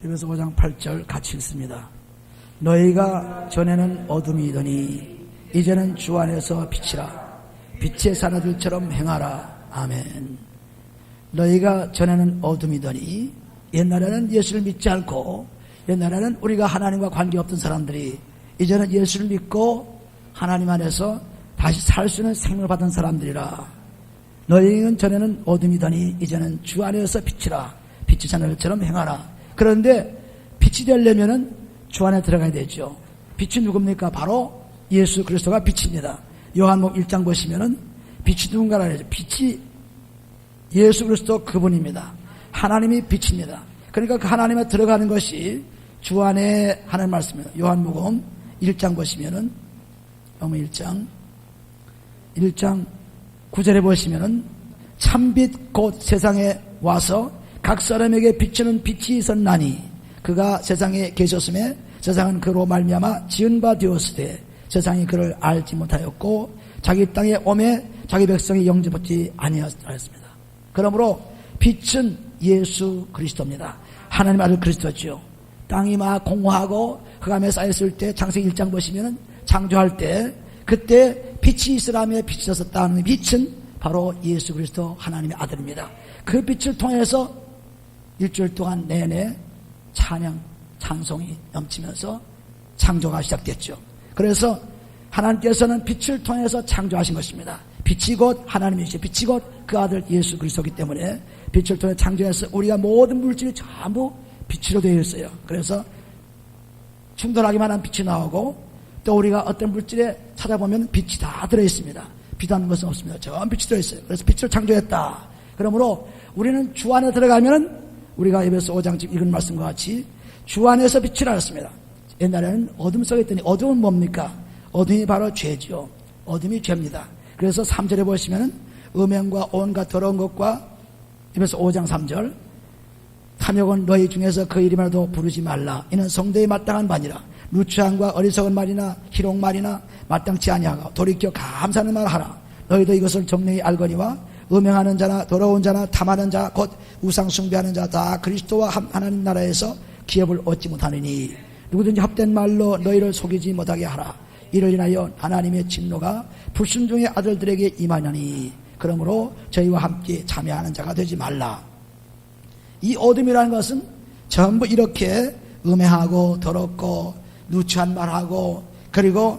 에베소 5장 8절 같이 읽습니다. 너희가 전에는 어둠이더니 이제는 주 안에서 빛이라. 빛의 사람들처럼 행하라. 아멘. 너희가 전에는 어둠이더니, 옛날에는 예수를 믿지 않고, 옛날에는 우리가 하나님과 관계없던 사람들이 이제는 예수를 믿고 하나님 안에서 다시 살 수 있는 생명을 받은 사람들이라. 너희는 전에는 어둠이더니 이제는 주 안에서 빛이라. 빛의 사람들처럼 행하라. 그런데 빛이 되려면은 주 안에 들어가야 되죠. 빛이 누굽니까? 바로 예수 그리스도가 빛입니다. 요한복음 1장 보시면은 빛이 누군가라 그러죠. 빛이 예수 그리스도 그분입니다. 하나님이 빛입니다. 그러니까 그 하나님에 들어가는 것이 주 안에 하나님 말씀입니다. 요한복음 1장 보시면은 요한복음 1장 9절에 보시면은 참빛 곧 세상에 와서 각 사람에게 비추는 빛이 있었나니 그가 세상에 계셨음에 세상은 그로 말미암아 지은 바 되었으되 세상이 그를 알지 못하였고 자기 땅에 오매 자기 백성이 영접받지 아니하였습니다. 그러므로 빛은 예수 그리스도입니다. 하나님 아들 그리스도죠. 땅이 막 공허하고 흑암에 쌓였을 때 창세기 1장 보시면은 창조할 때 그때 빛이 있으라며 빛이 있었다는 빛은 바로 예수 그리스도 하나님의 아들입니다. 그 빛을 통해서 일주일 동안 내내 찬양, 찬송이 넘치면서 창조가 시작됐죠. 그래서 하나님께서는 빛을 통해서 창조하신 것입니다. 빛이 곧 하나님이시죠. 빛이 곧 그 아들 예수 그리스도이기 때문에 빛을 통해 창조해서 우리가 모든 물질이 전부 빛으로 되어 있어요. 그래서 충돌하기만 한 빛이 나오고 또 우리가 어떤 물질에 찾아보면 빛이 다 들어있습니다. 빛하는 것은 없습니다. 전 빛이 들어있어요. 그래서 빛을 창조했다. 그러므로 우리는 주 안에 들어가면 우리가 에베소 5장 읽은 말씀과 같이 주 안에서 빛을 알았습니다. 옛날에는 어둠 속에 있더니 어둠은 뭡니까? 어둠이 바로 죄죠. 어둠이 죄입니다. 그래서 3절에 보시면은 음행과 온갖 더러운 것과 에베소 5장 3절 탐욕은 너희 중에서 그 이름이라도 부르지 말라. 이는 성도에 마땅한 바니라. 누추함과 어리석은 말이나 희롱 말이나 마땅치 아니하고 돌이켜 감사하는 말을 하라. 너희도 이것을 정령히 알거니와 음행하는 자나 더러운 자나 탐하는 자 곧 우상 숭배하는 자 다 그리스도와 하나님 나라에서 기업을 얻지 못하느니 누구든지 헛된 말로 너희를 속이지 못하게 하라. 이를 인하여 하나님의 진노가 불순종의 아들들에게 임하냐니 그러므로 저희와 함께 참여하는 자가 되지 말라. 이 어둠이라는 것은 전부 이렇게 음행하고 더럽고 누추한 말하고 그리고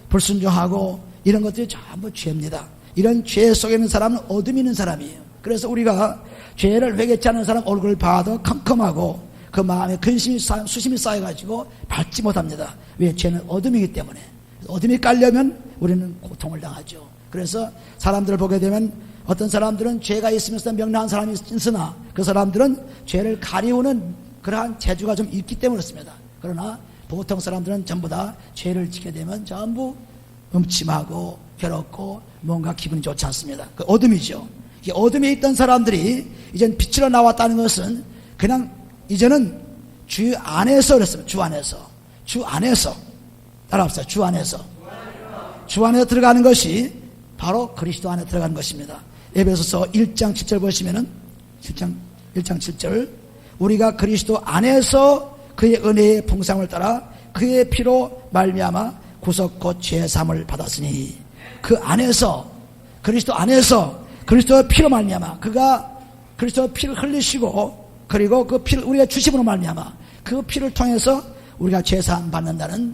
불순종하고 이런 것들이 전부 죄입니다. 이런 죄 속에 있는 사람은 어둠이 있는 사람이에요. 그래서 우리가 죄를 회개치 않는 사람 얼굴을 봐도 컴컴하고 그 마음에 근심이 수심이 쌓여가지고 밟지 못합니다. 왜? 죄는 어둠이기 때문에. 어둠이 깔려면 우리는 고통을 당하죠. 그래서 사람들을 보게 되면 어떤 사람들은 죄가 있으면서 명랑한 사람이 있으나 그 사람들은 죄를 가리우는 그러한 재주가 좀 있기 때문에 그렇습니다. 그러나 보통 사람들은 전부 다 죄를 지게 되면 전부 음침하고 괴롭고 뭔가 기분이 좋지 않습니다. 그 어둠이죠. 이 어둠에 있던 사람들이 이젠 빛으로 나왔다는 것은 그냥 이제는 주 안에서 그랬습니다. 주 안에서 따라합시다. 주 안에 들어가는 것이 바로 그리스도 안에 들어가는 것입니다. 에베소서 1장 7절 보시면은 1장 7절 우리가 그리스도 안에서 그의 은혜의 풍성을 따라 그의 피로 말미암아 구속 곧 죄사함을 받았으니 그 안에서 그리스도 안에서 그리스도의 피로 말미암아 그가 그리스도의 피를 흘리시고 그리고 그 피를 우리가 주심으로 말미암아 그 피를 통해서 우리가 죄사함 받는다는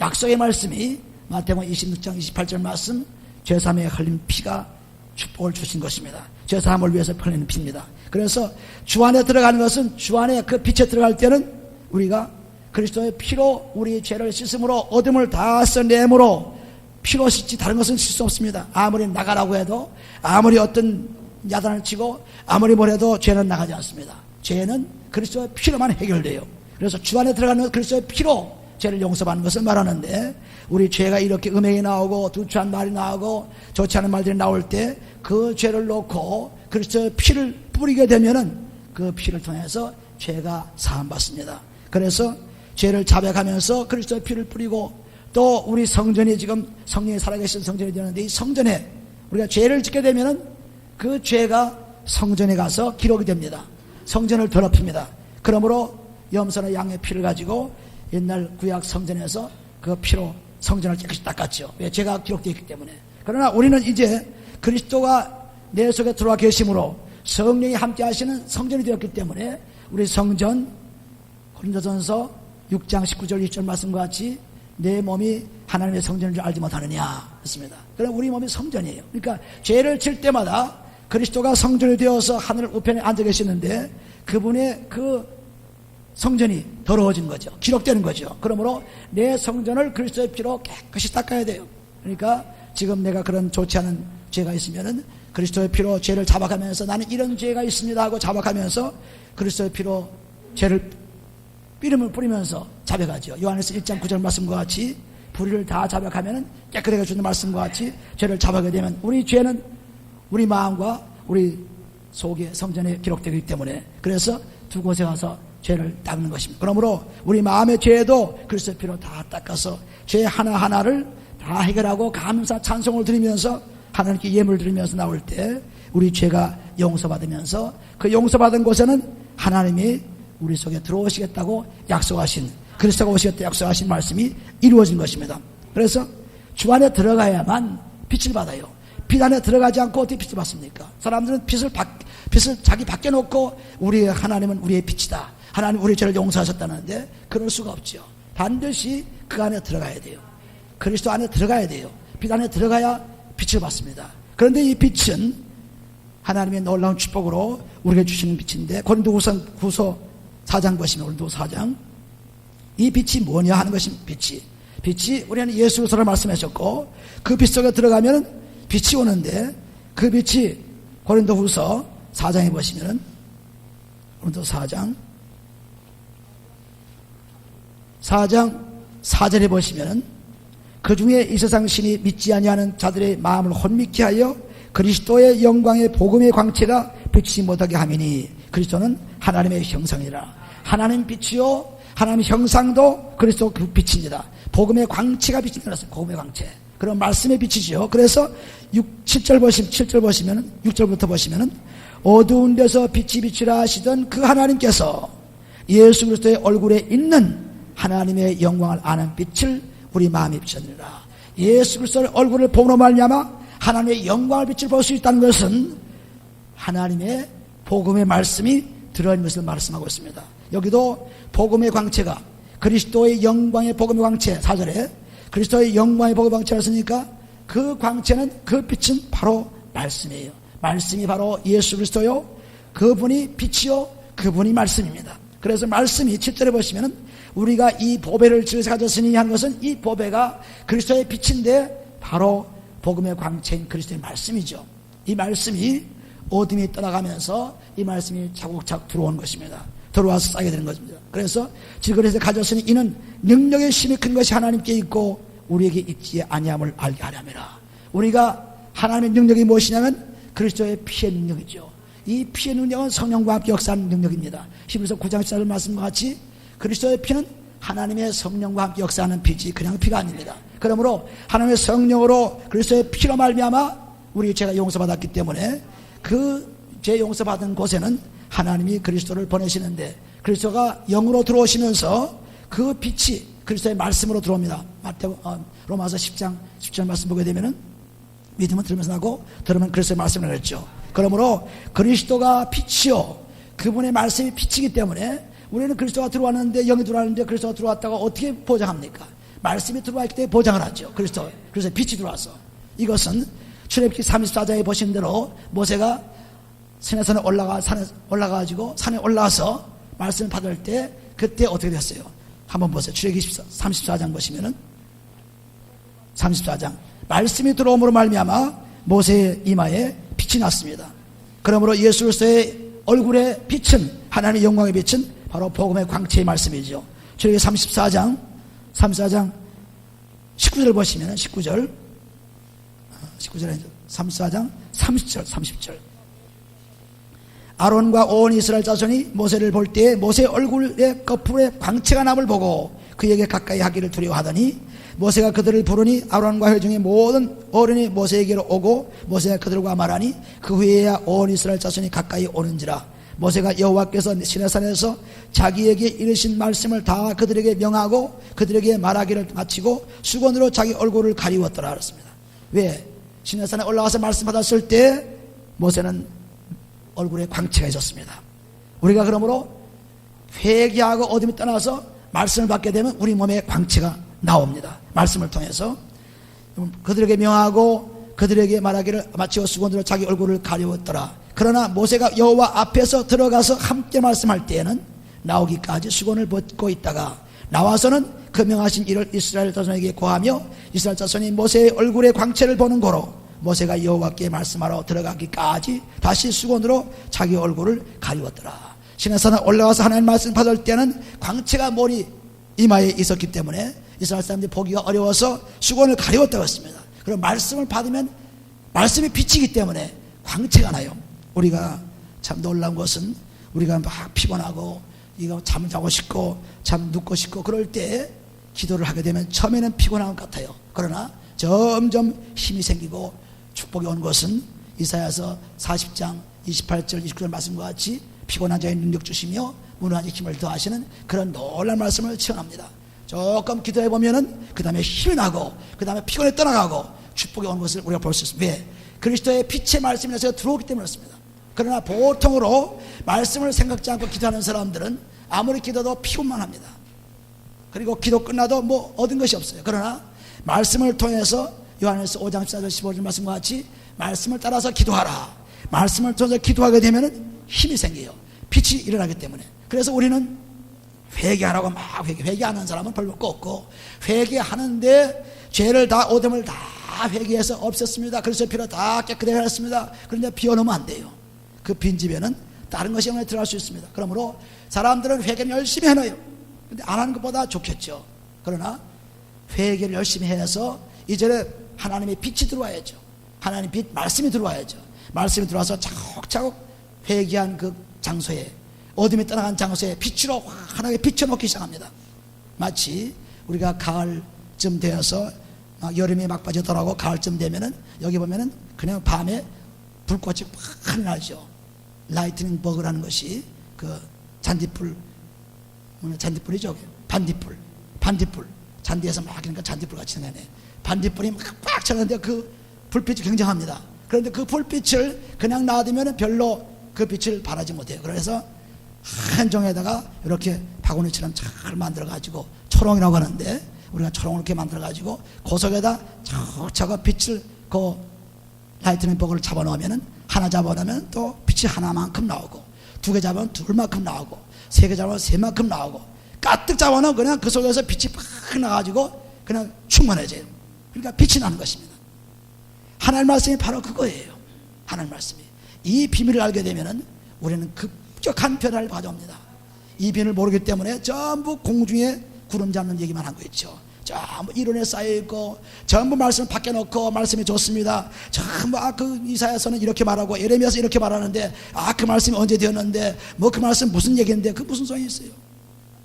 약속의 말씀이 마태복음 26장 28절 말씀 죄사함에 흘린 피가 축복을 주신 것입니다. 죄사함을 위해서 흘리는 피입니다. 그래서 주 안에 들어가는 것은 주 안에 그 빛에 들어갈 때는 우리가 그리스도의 피로 우리 죄를 씻음으로 어둠을 다 써내므로 피로 씻지 다른 것은 씻을 수 없습니다. 아무리 나가라고 해도 아무리 어떤 야단을 치고 아무리 뭘 해도 죄는 나가지 않습니다. 죄는 그리스도의 피로만 해결돼요. 그래서 주 안에 들어가는 그리스도의 피로 죄를 용서받는 것을 말하는데 우리 죄가 이렇게 음행이 나오고 두추한 말이 나오고 좋지 않은 말들이 나올 때 그 죄를 놓고 그리스도의 피를 뿌리게 되면은 그 피를 통해서 죄가 사함받습니다. 그래서 죄를 자백하면서 그리스도의 피를 뿌리고 또 우리 성전이 지금 성령이 살아계신 성전이 되는데 이 성전에 우리가 죄를 짓게 되면은 그 죄가 성전에 가서 기록이 됩니다. 성전을 더럽힙니다. 그러므로 염소나 양의 피를 가지고 옛날 구약 성전에서 그 피로 성전을 깨끗이 닦았죠. 왜? 죄가 기록되어 있기 때문에. 그러나 우리는 이제 그리스도가 내 속에 들어와 계심으로 성령이 함께 하시는 성전이 되었기 때문에 우리 성전, 고린도전서 6장 19절 20절 말씀과 같이 내 몸이 하나님의 성전인 줄 알지 못하느냐 했습니다. 그럼 우리 몸이 성전이에요. 그러니까 죄를 질 때마다 그리스도가 성전이 되어서 하늘 우편에 앉아 계시는데 그분의 그 성전이 더러워진 거죠. 기록되는 거죠. 그러므로 내 성전을 그리스도의 피로 깨끗이 닦아야 돼요. 그러니까 지금 내가 그런 좋지 않은 죄가 있으면은 그리스도의 피로 죄를 자박하면서 나는 이런 죄가 있습니다 하고 자박하면서 그리스도의 피로 죄를 이름을 뿌리면서 자백하죠. 요한에서 1장 9절 말씀과 같이 불의를 다 자백하면 깨끗하게 주는 말씀과 같이 죄를 자백하게 되면 우리 죄는 우리 마음과 우리 속에 성전에 기록되기 때문에 그래서 두 곳에 가서 죄를 닦는 것입니다. 그러므로 우리 마음의 죄도 그리스도의 피로 다 닦아서 죄 하나하나를 다 해결하고 감사 찬송을 드리면서 하나님께 예물 드리면서 나올 때 우리 죄가 용서받으면서 그 용서받은 곳에는 하나님이 우리 속에 들어오시겠다고 약속하신 그리스도가 오시겠다 약속하신 말씀이 이루어진 것입니다. 그래서 주 안에 들어가야만 빛을 받아요. 빛 안에 들어가지 않고 어떻게 빛을 받습니까? 사람들은 빛을 자기 밖에 놓고 우리 하나님은 우리의 빛이다. 하나님 우리 죄를 용서하셨다는데 그럴 수가 없죠. 반드시 그 안에 들어가야 돼요. 그리스도 안에 들어가야 돼요. 빛 안에 들어가야 빛을 받습니다. 그런데 이 빛은 하나님의 놀라운 축복으로 우리에게 주시는 빛인데 고린도후서 4장 보시면 고린도후서 4장 이 빛이 뭐냐 하는 것입니다. 빛이 우리는 예수 그리스도를 말씀하셨고 그 빛 속에 들어가면 빛이 오는데 그 빛이 고린도후서 4장에 보시면 고린도후서 4장 4절에 보시면 그 중에 이 세상 신이 믿지 아니하는 자들의 마음을 혼미케 하여 그리스도의 영광의 복음의 광채가 비치지 못하게 하미니 그리스도는 하나님의 형상이라. 하나님 빛이요 하나님의 형상도 그리스도 그 빛입니다. 복음의 광채가 비친다 그랬어요. 복음의 광채. 그런 말씀의 빛이죠. 그래서 7절 보시면 6절부터 보시면은 어두운 데서 빛이 비치라 하시던 그 하나님께서 예수 그리스도의 얼굴에 있는 하나님의 영광을 아는 빛을 우리 마음에 비쳤느니라. 예수 그리스도의 얼굴을 보므로 말미암아 하나님의 영광을 빛을 볼 수 있다는 것은 하나님의 복음의 말씀이 들어있는 것을 말씀하고 있습니다. 여기도 복음의 광채가 그리스도의 영광의 복음의 광채 4절에 그리스도의 영광의 복음의 광채를 했으니까 그 광채는 그 빛은 바로 말씀이에요. 말씀이 바로 예수 그리스도요. 그분이 빛이요. 그분이 말씀입니다. 그래서 말씀이 7절에 보시면은 우리가 이 보배를 지어서 가졌으니 하는 것은 이 보배가 그리스도의 빛인데 바로 복음의 광채인 그리스도의 말씀이죠. 이 말씀이 어둠이 떠나가면서 이 말씀이 차곡차곡 들어오는 것입니다. 들어와서 쌓게 되는 것입니다. 그래서 지금에서 가졌으니 이는 능력의 힘이 큰 것이 하나님께 있고 우리에게 있지 아니함을 알게 하려니라. 우리가 하나님의 능력이 무엇이냐면 그리스도의 피의 능력이죠. 이 피의 능력은 성령과 함께 역사하는 능력입니다. 히브리서 9장 14절 말씀과 같이 그리스도의 피는 하나님의 성령과 함께 역사하는 피지 그냥 피가 아닙니다. 그러므로 하나님의 성령으로 그리스도의 피로 말미암아 우리 죄가 용서받았기 때문에 그 죄 용서받은 곳에는 하나님이 그리스도를 보내시는데 그리스도가 영으로 들어오시면서 그 빛이 그리스도의 말씀으로 들어옵니다. 로마서 10장 10절 말씀 보게 되면은 믿으면 들으면서 나고 들으면 그리스도의 말씀을 했죠. 그러므로 그리스도가 빛이요 그분의 말씀이 빛이기 때문에 우리는 그리스도가 들어왔는데 영이 들어왔는데 그리스도가 들어왔다고 어떻게 보장합니까? 말씀이 들어왔기 때문에 보장을 하죠. 그래서 빛이 들어와서 이것은 출애굽기 34장에 보신 대로 모세가 산에 올라가가지고 산에 올라와서 말씀을 받을 때 그때 어떻게 됐어요? 한번 보세요. 출애굽기 34장 보시면은 34장 말씀이 들어옴으로 말미암아 모세의 이마에 빛이 났습니다. 그러므로 예수 그리스도의 얼굴의 빛은 하나님의 영광의 빛은 바로 복음의 광채의 말씀이죠. 출애굽기 34장 19절 보시면 19절 34장 30절 아론과 온 이스라엘 자손이 모세를 볼 때에 모세의 얼굴에 거풀에 광채가 남을 보고 그에게 가까이 하기를 두려워하더니 모세가 그들을 부르니 아론과 회중의 모든 어른이 모세에게로 오고 모세가 그들과 말하니 그 후에야 온 이스라엘 자손이 가까이 오는지라. 모세가 여호와께서 시내산에서 자기에게 이르신 말씀을 다 그들에게 명하고 그들에게 말하기를 마치고 수건으로 자기 얼굴을 가리웠더라 그랬습니다. 왜? 시내산에 올라가서 말씀 받았을 때 모세는 얼굴에 광채가 있었습니다. 우리가 그러므로 회개하고 어둠이 떠나서 말씀을 받게 되면 우리 몸에 광채가 나옵니다. 말씀을 통해서 그들에게 명하고 그들에게 말하기를 마치고 수건으로 자기 얼굴을 가리웠더라. 그러나 모세가 여호와 앞에서 들어가서 함께 말씀할 때에는 나오기까지 수건을 벗고 있다가 나와서는 그 명하신 일을 이스라엘 자손에게 고하며 이스라엘 자손이 모세의 얼굴의 광채를 보는 고로 모세가 여호와께 말씀하러 들어가기까지 다시 수건으로 자기 얼굴을 가리웠더라. 시내산에 올라가서 하나님 말씀 받을 때는 광채가 머리 이마에 있었기 때문에 이스라엘 사람들이 보기가 어려워서 수건을 가리웠다고 했습니다. 그럼 말씀을 받으면 말씀이 비치기 때문에 광채가 나요. 우리가 참 놀라운 것은 우리가 막 피곤하고 이거 잠을 자고 싶고 잠 눕고 싶고 그럴 때 기도를 하게 되면 처음에는 피곤한 것 같아요. 그러나 점점 힘이 생기고 축복이 온 것은 이사야서 40장 28절 29절 말씀과 같이 피곤한 자의 능력 주시며 무능한 자의 힘을 더하시는 그런 놀라운 말씀을 체험합니다. 조금 기도해 보면은 그 다음에 힘이 나고 그 다음에 피곤이 떠나가고 축복이 온 것을 우리가 볼 수 있습니다. 왜? 그리스도의 빛의 말씀이 내서 들어오기 때문에 그렇습니다. 그러나 보통으로 말씀을 생각지 않고 기도하는 사람들은 아무리 기도도 피곤만 합니다. 그리고 기도 끝나도 뭐 얻은 것이 없어요. 그러나 말씀을 통해서 요한일서 5장 14절 15절 말씀과 같이 말씀을 따라서 기도하라. 말씀을 통해서 기도하게 되면 힘이 생겨요. 빛이 일어나기 때문에. 그래서 우리는 회개하라고 막 회개하는 사람은 별로 없고 회개하는데 죄를 다 오됨을 다 회개해서 없앴습니다. 그래서 피로 다 깨끗하게 했습니다. 그런데 비워놓으면 안 돼요. 그 빈집에는 다른 것이 영향에 들어갈 수 있습니다. 그러므로 사람들은 회개를 열심히 해놔요. 근데 안 하는 것보다 좋겠죠. 그러나 회개를 열심히 해서 이전에 하나님의 빛이 들어와야죠. 하나님의 빛 말씀이 들어와야죠. 말씀이 들어와서 차곡차곡 회개한 그 장소에 어둠이 떠나간 장소에 빛으로 하나님의 비춰놓기 시작합니다. 마치 우리가 가을쯤 되어서 여름이 막 빠져들어가고 가을쯤 되면은 여기 보면은 그냥 밤에 불꽃이 확 나죠. 라이트닝 버그라는 것이 그 잔디불이죠. 반딧불 잔디에서 막 그러니까 잔디불 같이 생겼네. 반딧불이 막 쳐는데 그 불빛이 굉장합니다. 그런데 그 불빛을 그냥 놔두면 별로 그 빛을 발하지 못해요. 그래서 한 종에다가 이렇게 바구니처럼 잘 만들어 가지고 초롱이라고 하는데 우리가 초롱을 이렇게 만들어 가지고 그 속에다 차곡차곡 빛을 그 라이트닝 버그를 잡아 놓으면은 하나 잡아 놓으면 또 빛이 하나만큼 나오고 두 개 잡으면 둘만큼 나오고 세 개 잡으면 세만큼 나오고 가득 잡아 놓으면 그냥 그 속에서 빛이 팍 나가지고 그냥 충만해져요. 그러니까 빛이 나는 것입니다. 하나님 말씀이 바로 그거예요. 하나님 말씀이 이 비밀을 알게 되면은 우리는 급격한 변화를 가져옵니다. 이 비밀을 모르기 때문에 전부 공중에 구름 잡는 얘기만 하고 있죠. 전부 이론에 쌓여있고 전부 말씀을 밖에 놓고 말씀이 좋습니다. 전부 그 이사야서는 이렇게 말하고 예레미야서 이렇게 말하는데 그 말씀이 언제 되었는데 뭐 그 말씀 무슨 얘기인데 그 무슨 소용이 있어요.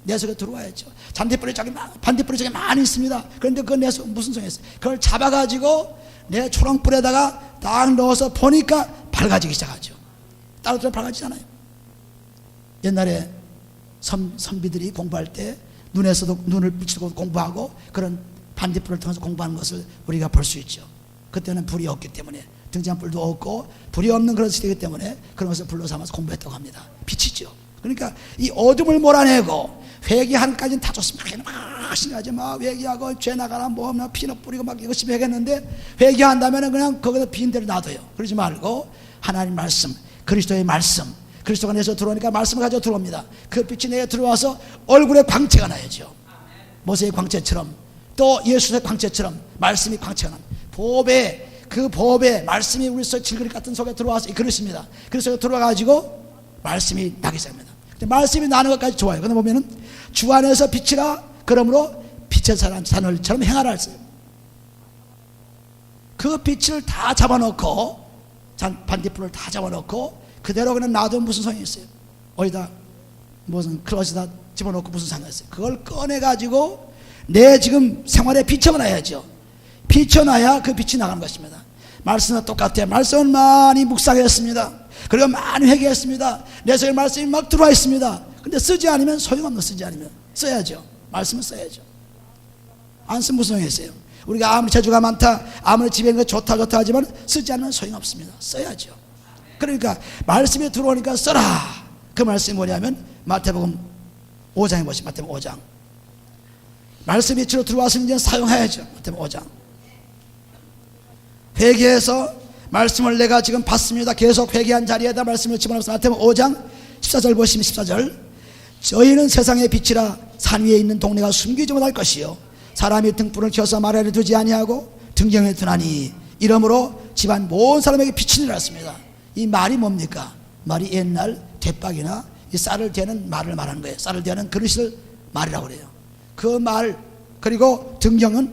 내 속에 들어와야죠. 반딧불이 저기 많이 있습니다. 그런데 그건 내 속에 무슨 소용이 있어요. 그걸 잡아가지고 내 초롱불에다가 딱 넣어서 보니까 밝아지기 시작하죠. 따로 밝아지지 않아요. 옛날에 선비들이 공부할 때 눈에서도 눈을 붙이고 공부하고 그런 반딧불을 통해서 공부하는 것을 우리가 볼 수 있죠. 그때는 불이 없기 때문에 등잔불도 없고 불이 없는 그런 시대이기 때문에 그런 것을 불로 삼아서 공부했다고 합니다. 빛이죠. 그러니까 이 어둠을 몰아내고 회개하는 까지는 다 좋습니다. 막 신나지 막 회개하고 죄 나가라 뭐 피넛 뿌리고 막 이것이 회개했는데 회개한다면 그냥 거기서 빈 대로 놔둬요. 그러지 말고 하나님 말씀, 그리스도의 말씀, 그리스도가 내서 들어오니까 말씀을 가지고 들어옵니다. 그 빛이 내게 들어와서 얼굴에 광채가 나야죠. 모세의 광채처럼 또 예수의 광채처럼 말씀이 광채가 납니다. 그 법의 말씀이 우리 속 질그릇 같은 속에 들어와서 이 그릇입니다. 그래서 들어와가지고 말씀이 나기 시작합니다. 말씀이 나는 것까지 좋아요. 그런데 보면은 주 안에서 빛이라 그러므로 빛의 산울처럼 행하라 했어요. 그 빛을 다 잡아놓고 반딧불을 다 잡아놓고 그대로 그냥 놔두면 무슨 소용이 있어요. 어디다 무슨 클로즈에다 집어넣고 무슨 상관이 있어요. 그걸 꺼내가지고 내 지금 생활에 비춰놔야죠. 비춰놔야 그 빛이 나가는 것입니다. 말씀은 똑같아요. 말씀은 많이 묵상했습니다. 그리고 많이 회개했습니다. 내 속에 말씀이 막 들어와 있습니다. 근데 쓰지 않으면 소용없는, 쓰지 않으면 써야죠. 말씀을 써야죠. 안 쓰면 무슨 소용이 있어요? 우리가 아무리 재주가 많다, 아무리 집에 있는 거 좋다 하지만 쓰지 않으면 소용없습니다. 써야죠. 그러니까 말씀이 들어오니까 써라. 그 말씀이 뭐냐면 마태복음 5장에 보시면 마태복음 5장. 말씀이 주로 들어왔으면 이제 사용해야죠. 마태복음 5장. 회개해서 말씀을 내가 지금 받습니다. 계속 회개한 자리에다 말씀을 집어넣어서 마태복음 5장 14절 보시면 14절. 저희는 세상의 빛이라 산 위에 있는 동네가 숨기지 못할 것이요 사람이 등불을 켜서 말 아래 두지 아니하고 등경에 두나니 이러므로 집안 모든 사람에게 빛이 내렸습니다. 이 말이 뭡니까? 말이 옛날 대박이나 이 쌀을 대는 말을 말하는 거예요. 쌀을 대는 그릇을 말이라고 그래요. 그 말, 그리고 등경은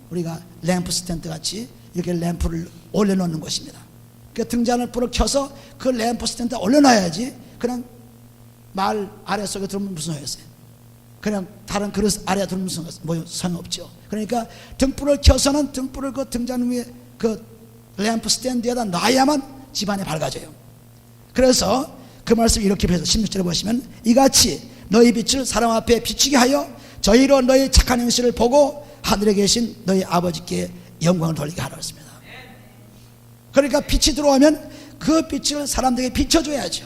우리가 램프 스탠드 같이 이렇게 램프를 올려놓는 것입니다. 그 등잔을 불을 켜서 그 램프 스탠드에 올려놔야지 그냥 말 아래 속에 들으면 무슨 소용이겠어요? 그냥 다른 그릇 아래에 들으면 무슨 소용없죠. 그러니까 등불을 켜서는 등불을 그 등잔 위에 그 램프 스탠드에다 놔야만 집안이 밝아져요. 그래서 그 말씀 이렇게 해서 16절에 보시면 이같이 너희 빛을 사람 앞에 비치게 하여 저희로 너희 착한 행실을 보고 하늘에 계신 너희 아버지께 영광을 돌리게 하라 했습니다. 그러니까 빛이 들어오면 그 빛을 사람들에게 비춰줘야죠.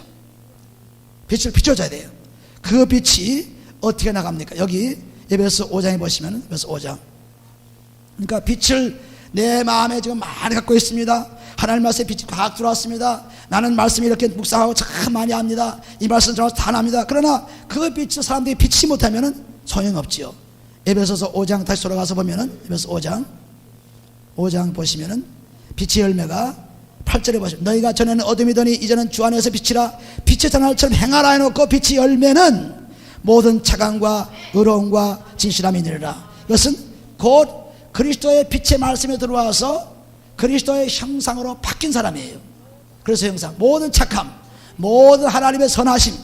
빛을 비춰줘야 돼요. 그 빛이 어떻게 나갑니까? 여기 에베소 5장에 보시면 에베소 5장. 그러니까 빛을 내 마음에 지금 많이 갖고 있습니다. 하나님 말씀에 빛이 확 들어왔습니다. 나는 말씀을 이렇게 묵상하고 참 많이 합니다. 이 말씀 들어와서 다 납니다. 그러나 그 빛을 사람들이 비치지 못하면 소용없지요. 에베소서 5장 다시 돌아가서 보면은 에베소 5장 보시면은 빛의 열매가 8절에 보시면 너희가 전에는 어둠이더니 이제는 주 안에서 빛이라 빛의 장날처럼 행하라 해놓고 빛의 열매는 모든 착함과 의로움과 진실함이 되리라. 이것은 곧 그리스도의 빛의 말씀에 들어와서 그리스도의 형상으로 바뀐 사람이에요. 그래서 형상, 모든 착함, 모든 하나님의 선하심,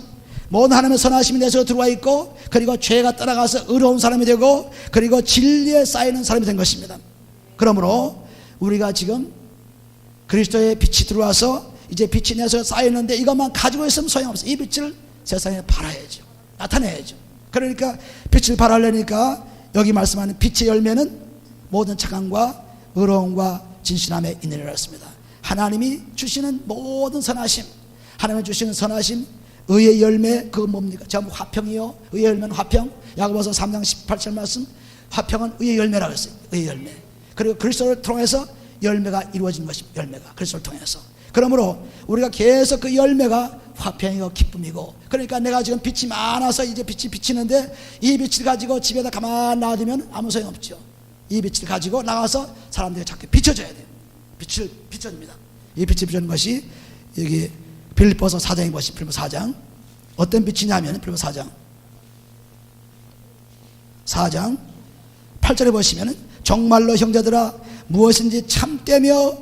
모든 하나님의 선하심이 내 속에 들어와 있고 그리고 죄가 떠나가서 의로운 사람이 되고 그리고 진리에 쌓이는 사람이 된 것입니다. 그러므로 우리가 지금 그리스도의 빛이 들어와서 이제 빛이 내 속에 쌓였는데 이것만 가지고 있으면 소용없어요. 이 빛을 세상에 발하야죠. 나타내야죠. 그러니까 빛을 발하려니까 여기 말씀하는 빛의 열매는 모든 착함과 의로움과 진실함에 있느니라 했습니다. 하나님이 주시는 모든 선하심, 하나님이 주시는 선하심, 의의 열매, 그건 뭡니까? 전부 화평이요. 의의 열매는 화평. 야고보서 3장 18절 말씀, 화평은 의의 열매라고 했어요. 의의 열매. 그리고 그리스도를 통해서 열매가 이루어진 것입니다. 열매가 그리스도를 통해서. 그러므로 우리가 계속 그 열매가 화평이고 기쁨이고, 그러니까 내가 지금 빛이 많아서 이제 빛이 비치는데 이 빛을 가지고 집에다 가만 놔두면 아무 소용없죠. 이 빛을 가지고 나가서 사람들이 자꾸 비춰줘야 돼요. 빛을 비춰줍니다. 이 빛을 비춰주는 것이 여기 빌립보서 4장에 보시면 빌립보서 4장 어떤 빛이냐면 빌립보서 4장 8절에 보시면 정말로 형제들아 무엇인지 참되며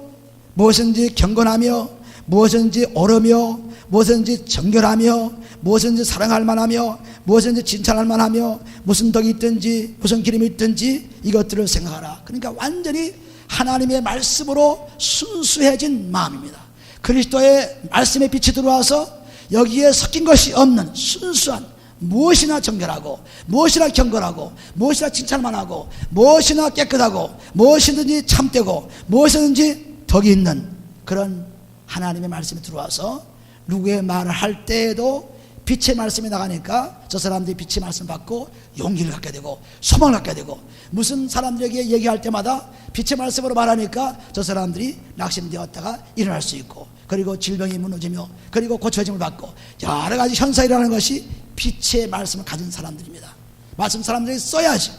무엇인지 경건하며 무엇인지 옳으며 무엇인지 정결하며 무엇인지 사랑할 만하며 무엇인지 칭찬할 만하며 무슨 덕이 있든지 무슨 기름이 있든지 이것들을 생각하라. 그러니까 완전히 하나님의 말씀으로 순수해진 마음입니다. 그리스도의 말씀의 빛이 들어와서 여기에 섞인 것이 없는 순수한, 무엇이나 정결하고 무엇이나 경건하고 무엇이나 칭찬만하고 무엇이나 깨끗하고 무엇이든지 참되고 무엇이든지 덕이 있는 그런 하나님의 말씀이 들어와서 누구의 말을 할 때에도 빛의 말씀이 나가니까 저 사람들이 빛의 말씀 받고 용기를 갖게 되고 소망을 갖게 되고, 무슨 사람들에게 얘기할 때마다 빛의 말씀으로 말하니까 저 사람들이 낙심되었다가 일어날 수 있고, 그리고 질병이 무너지며 그리고 고쳐짐을 받고 여러 가지 현상이 일어나는 것이 빛의 말씀을 가진 사람들입니다. 말씀 사람들이 써야지,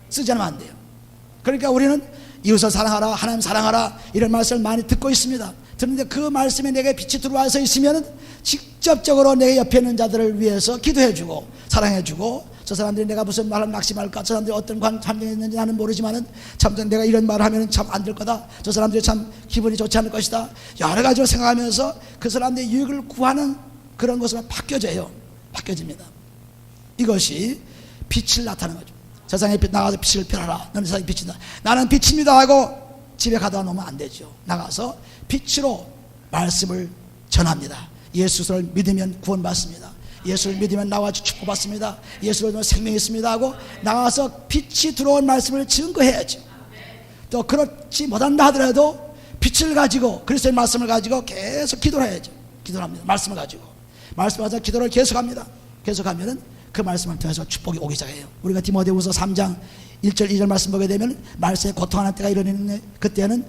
쓰지 않으면 안 돼요. 그러니까 우리는 이웃을 사랑하라, 하나님 사랑하라 이런 말씀을 많이 듣고 있습니다. 듣는데 그 말씀에 내게 빛이 들어와서 있으면 직접적으로 내 옆에 있는 자들을 위해서 기도해주고 사랑해주고, 저 사람들이 내가 무슨 말을 낙심할까, 저 사람들이 어떤 환경에 있는지 나는 모르지만은 참 내가 이런 말을 하면 참 안 될 거다, 저 사람들이 참 기분이 좋지 않을 것이다, 여러 가지로 생각하면서 그 사람들의 유익을 구하는 그런 것으로 바뀌어집니다. 이것이 빛을 나타내는 거죠. 세상에 나가서 빛을 펴라. 너는 세상에 빛이다. 나는 빛입니다 하고 집에 가다 놓으면 안 되죠. 나가서 빛으로 말씀을 전합니다. 예수를 믿으면 구원받습니다. 예수를 믿으면 나와서 축복받습니다. 예수를 믿으면 생명이 있습니다 하고 나가서 빛이 들어온 말씀을 증거해야죠. 또 그렇지 못한다 하더라도 빛을 가지고 그리스도의 말씀을 가지고 계속 기도를 해야죠. 기도를 합니다. 말씀을 가지고 기도를 계속합니다. 계속하면은 그 말씀을 통해서 축복이 오기 시작해요. 우리가 디모데후서 3장 1절 2절 말씀 보게 되면 말씀에 고통하는 때가 이르는데 그때는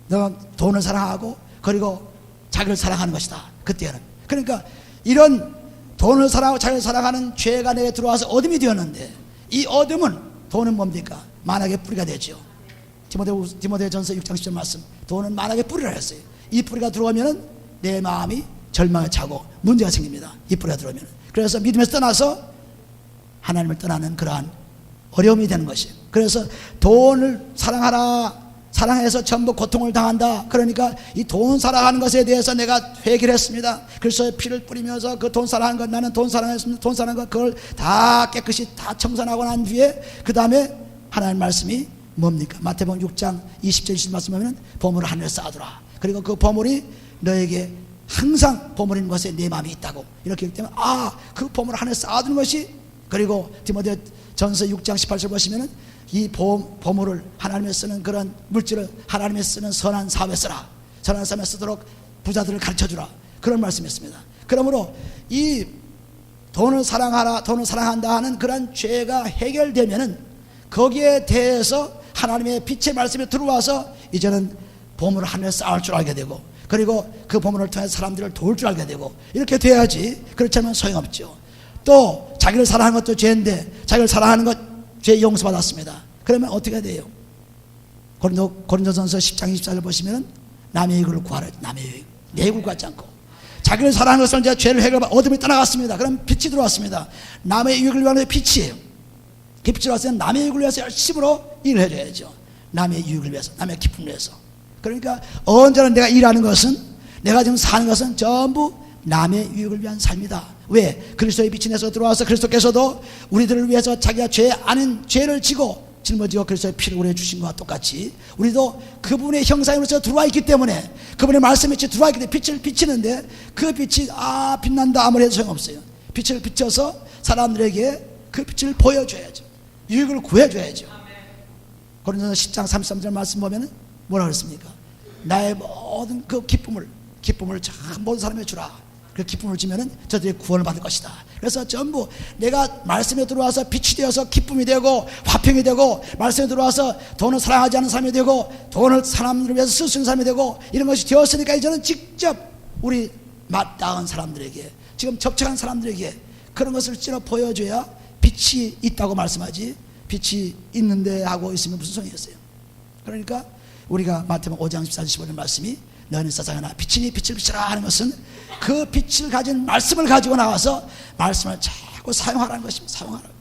너 돈을 사랑하고 그리고 자기를 사랑하는 것이다. 그때는 그러니까 이런 돈을 사랑하고 자기를 사랑하는 죄가 내게 들어와서 어둠이 되었는데 이 어둠은 돈은 뭡니까? 만악의 뿌리가 되죠. 디모데전서 6장 10절 말씀 돈은 만악의 뿌리라 했어요. 이 뿌리가 들어오면은 내 마음이 절망에 차고 문제가 생깁니다. 이 뿌리가 들어오면 그래서 믿음에서 떠나서 하나님을 떠나는 그러한 어려움이 되는 것이에요. 그래서 돈을 사랑해서 전부 고통을 당한다. 그러니까 이 돈 사랑하는 것에 대해서 내가 회개를 했습니다. 그래서 피를 뿌리면서 그 돈 사랑하는 것 나는 돈 사랑했습니다. 돈 사랑한 것 그걸 다 깨끗이 다 청산하고 난 뒤에 그 다음에 하나님 말씀이 뭡니까? 마태복음 6장 20절 20절 말씀 보면 보물을 하늘에 쌓아두라. 그리고 그 보물이 너에게 항상 보물인 것에 내 마음이 있다고 이렇게 하기 때문에 그 보물을 하늘에 쌓아두는 것이 그리고 디모데전서 6장 18절 보시면은 이 보물을 하나님에 쓰는 그런 물질을 하나님에 쓰는 선한 사업에 쓰라. 선한 사업에 쓰도록 부자들을 가르쳐주라. 그런 말씀이었습니다. 그러므로 이 돈을 사랑하라, 돈을 사랑한다 하는 그런 죄가 해결되면은 거기에 대해서 하나님의 빛의 말씀이 들어와서 이제는 보물을 하늘에 쌓을 줄 알게 되고 그리고 그 보물을 통해서 사람들을 도울 줄 알게 되고 이렇게 돼야지. 그렇지 않으면 소용없죠. 또 자기를 사랑하는 것도 죄인데 자기를 사랑하는 것 죄 용서받았습니다. 그러면 어떻게 돼요? 고린도전서 10장 24절 보시면 남의 이익을 구하라. 남의 이익 내 이익을 구하지 않고 자기를 사랑하는 것을 이제 죄를 해결받아 어둠이 떠나갔습니다. 그럼 빛이 들어왔습니다. 남의 이익을 위한 빛이에요. 그 빛이 들어왔으면 남의 이익을 위해서 열심히 일을 해줘야죠. 남의 이익을 위해서 남의 기쁨을 위해서. 그러니까 언제나 내가 일하는 것은 내가 지금 사는 것은 전부 남의 유익을 위한 삶이다. 왜? 그리스도의 빛이 내서 들어와서 그리스도께서도 우리들을 위해서 자기가 죄 아닌 죄를 지고 짊어지고 그리스도의 피를 우리에 주신 것과 똑같이 우리도 그분의 형상으로서 들어와 있기 때문에 그분의 말씀이 들어와 있기 때문에 빛을 비치는데 그 빛이 빛난다 아무리 해도 소용없어요. 빛을 비춰서 사람들에게 그 빛을 보여줘야죠. 유익을 구해줘야죠. 고린도서 10장 33절 말씀 보면 뭐라 그랬습니까? 나의 모든 그 기쁨을 모든 사람에게 주라. 그 기쁨을 주면은 저들이 구원을 받을 것이다. 그래서 전부 내가 말씀에 들어와서 빛이 되어서 기쁨이 되고 화평이 되고 말씀에 들어와서 돈을 사랑하지 않는 사람이 되고 돈을 사람들을 위해서 쓸 수 있는 사람이 되고 이런 것이 되었으니까 이제는 직접 우리 마땅한 사람들에게 지금 접촉한 사람들에게 그런 것을 찔러 보여줘야 빛이 있다고 말씀하지 빛이 있는데 하고 있으면 무슨 소용이겠어요. 그러니까 우리가 마태복음 5장 14절 15절 말씀이 너는 세상에나 빛이니 빛을 비춰라 하는 것은 그 빛을 가진 말씀을 가지고 나와서 말씀을 자꾸 사용하라는 것입니다. 사용하라고.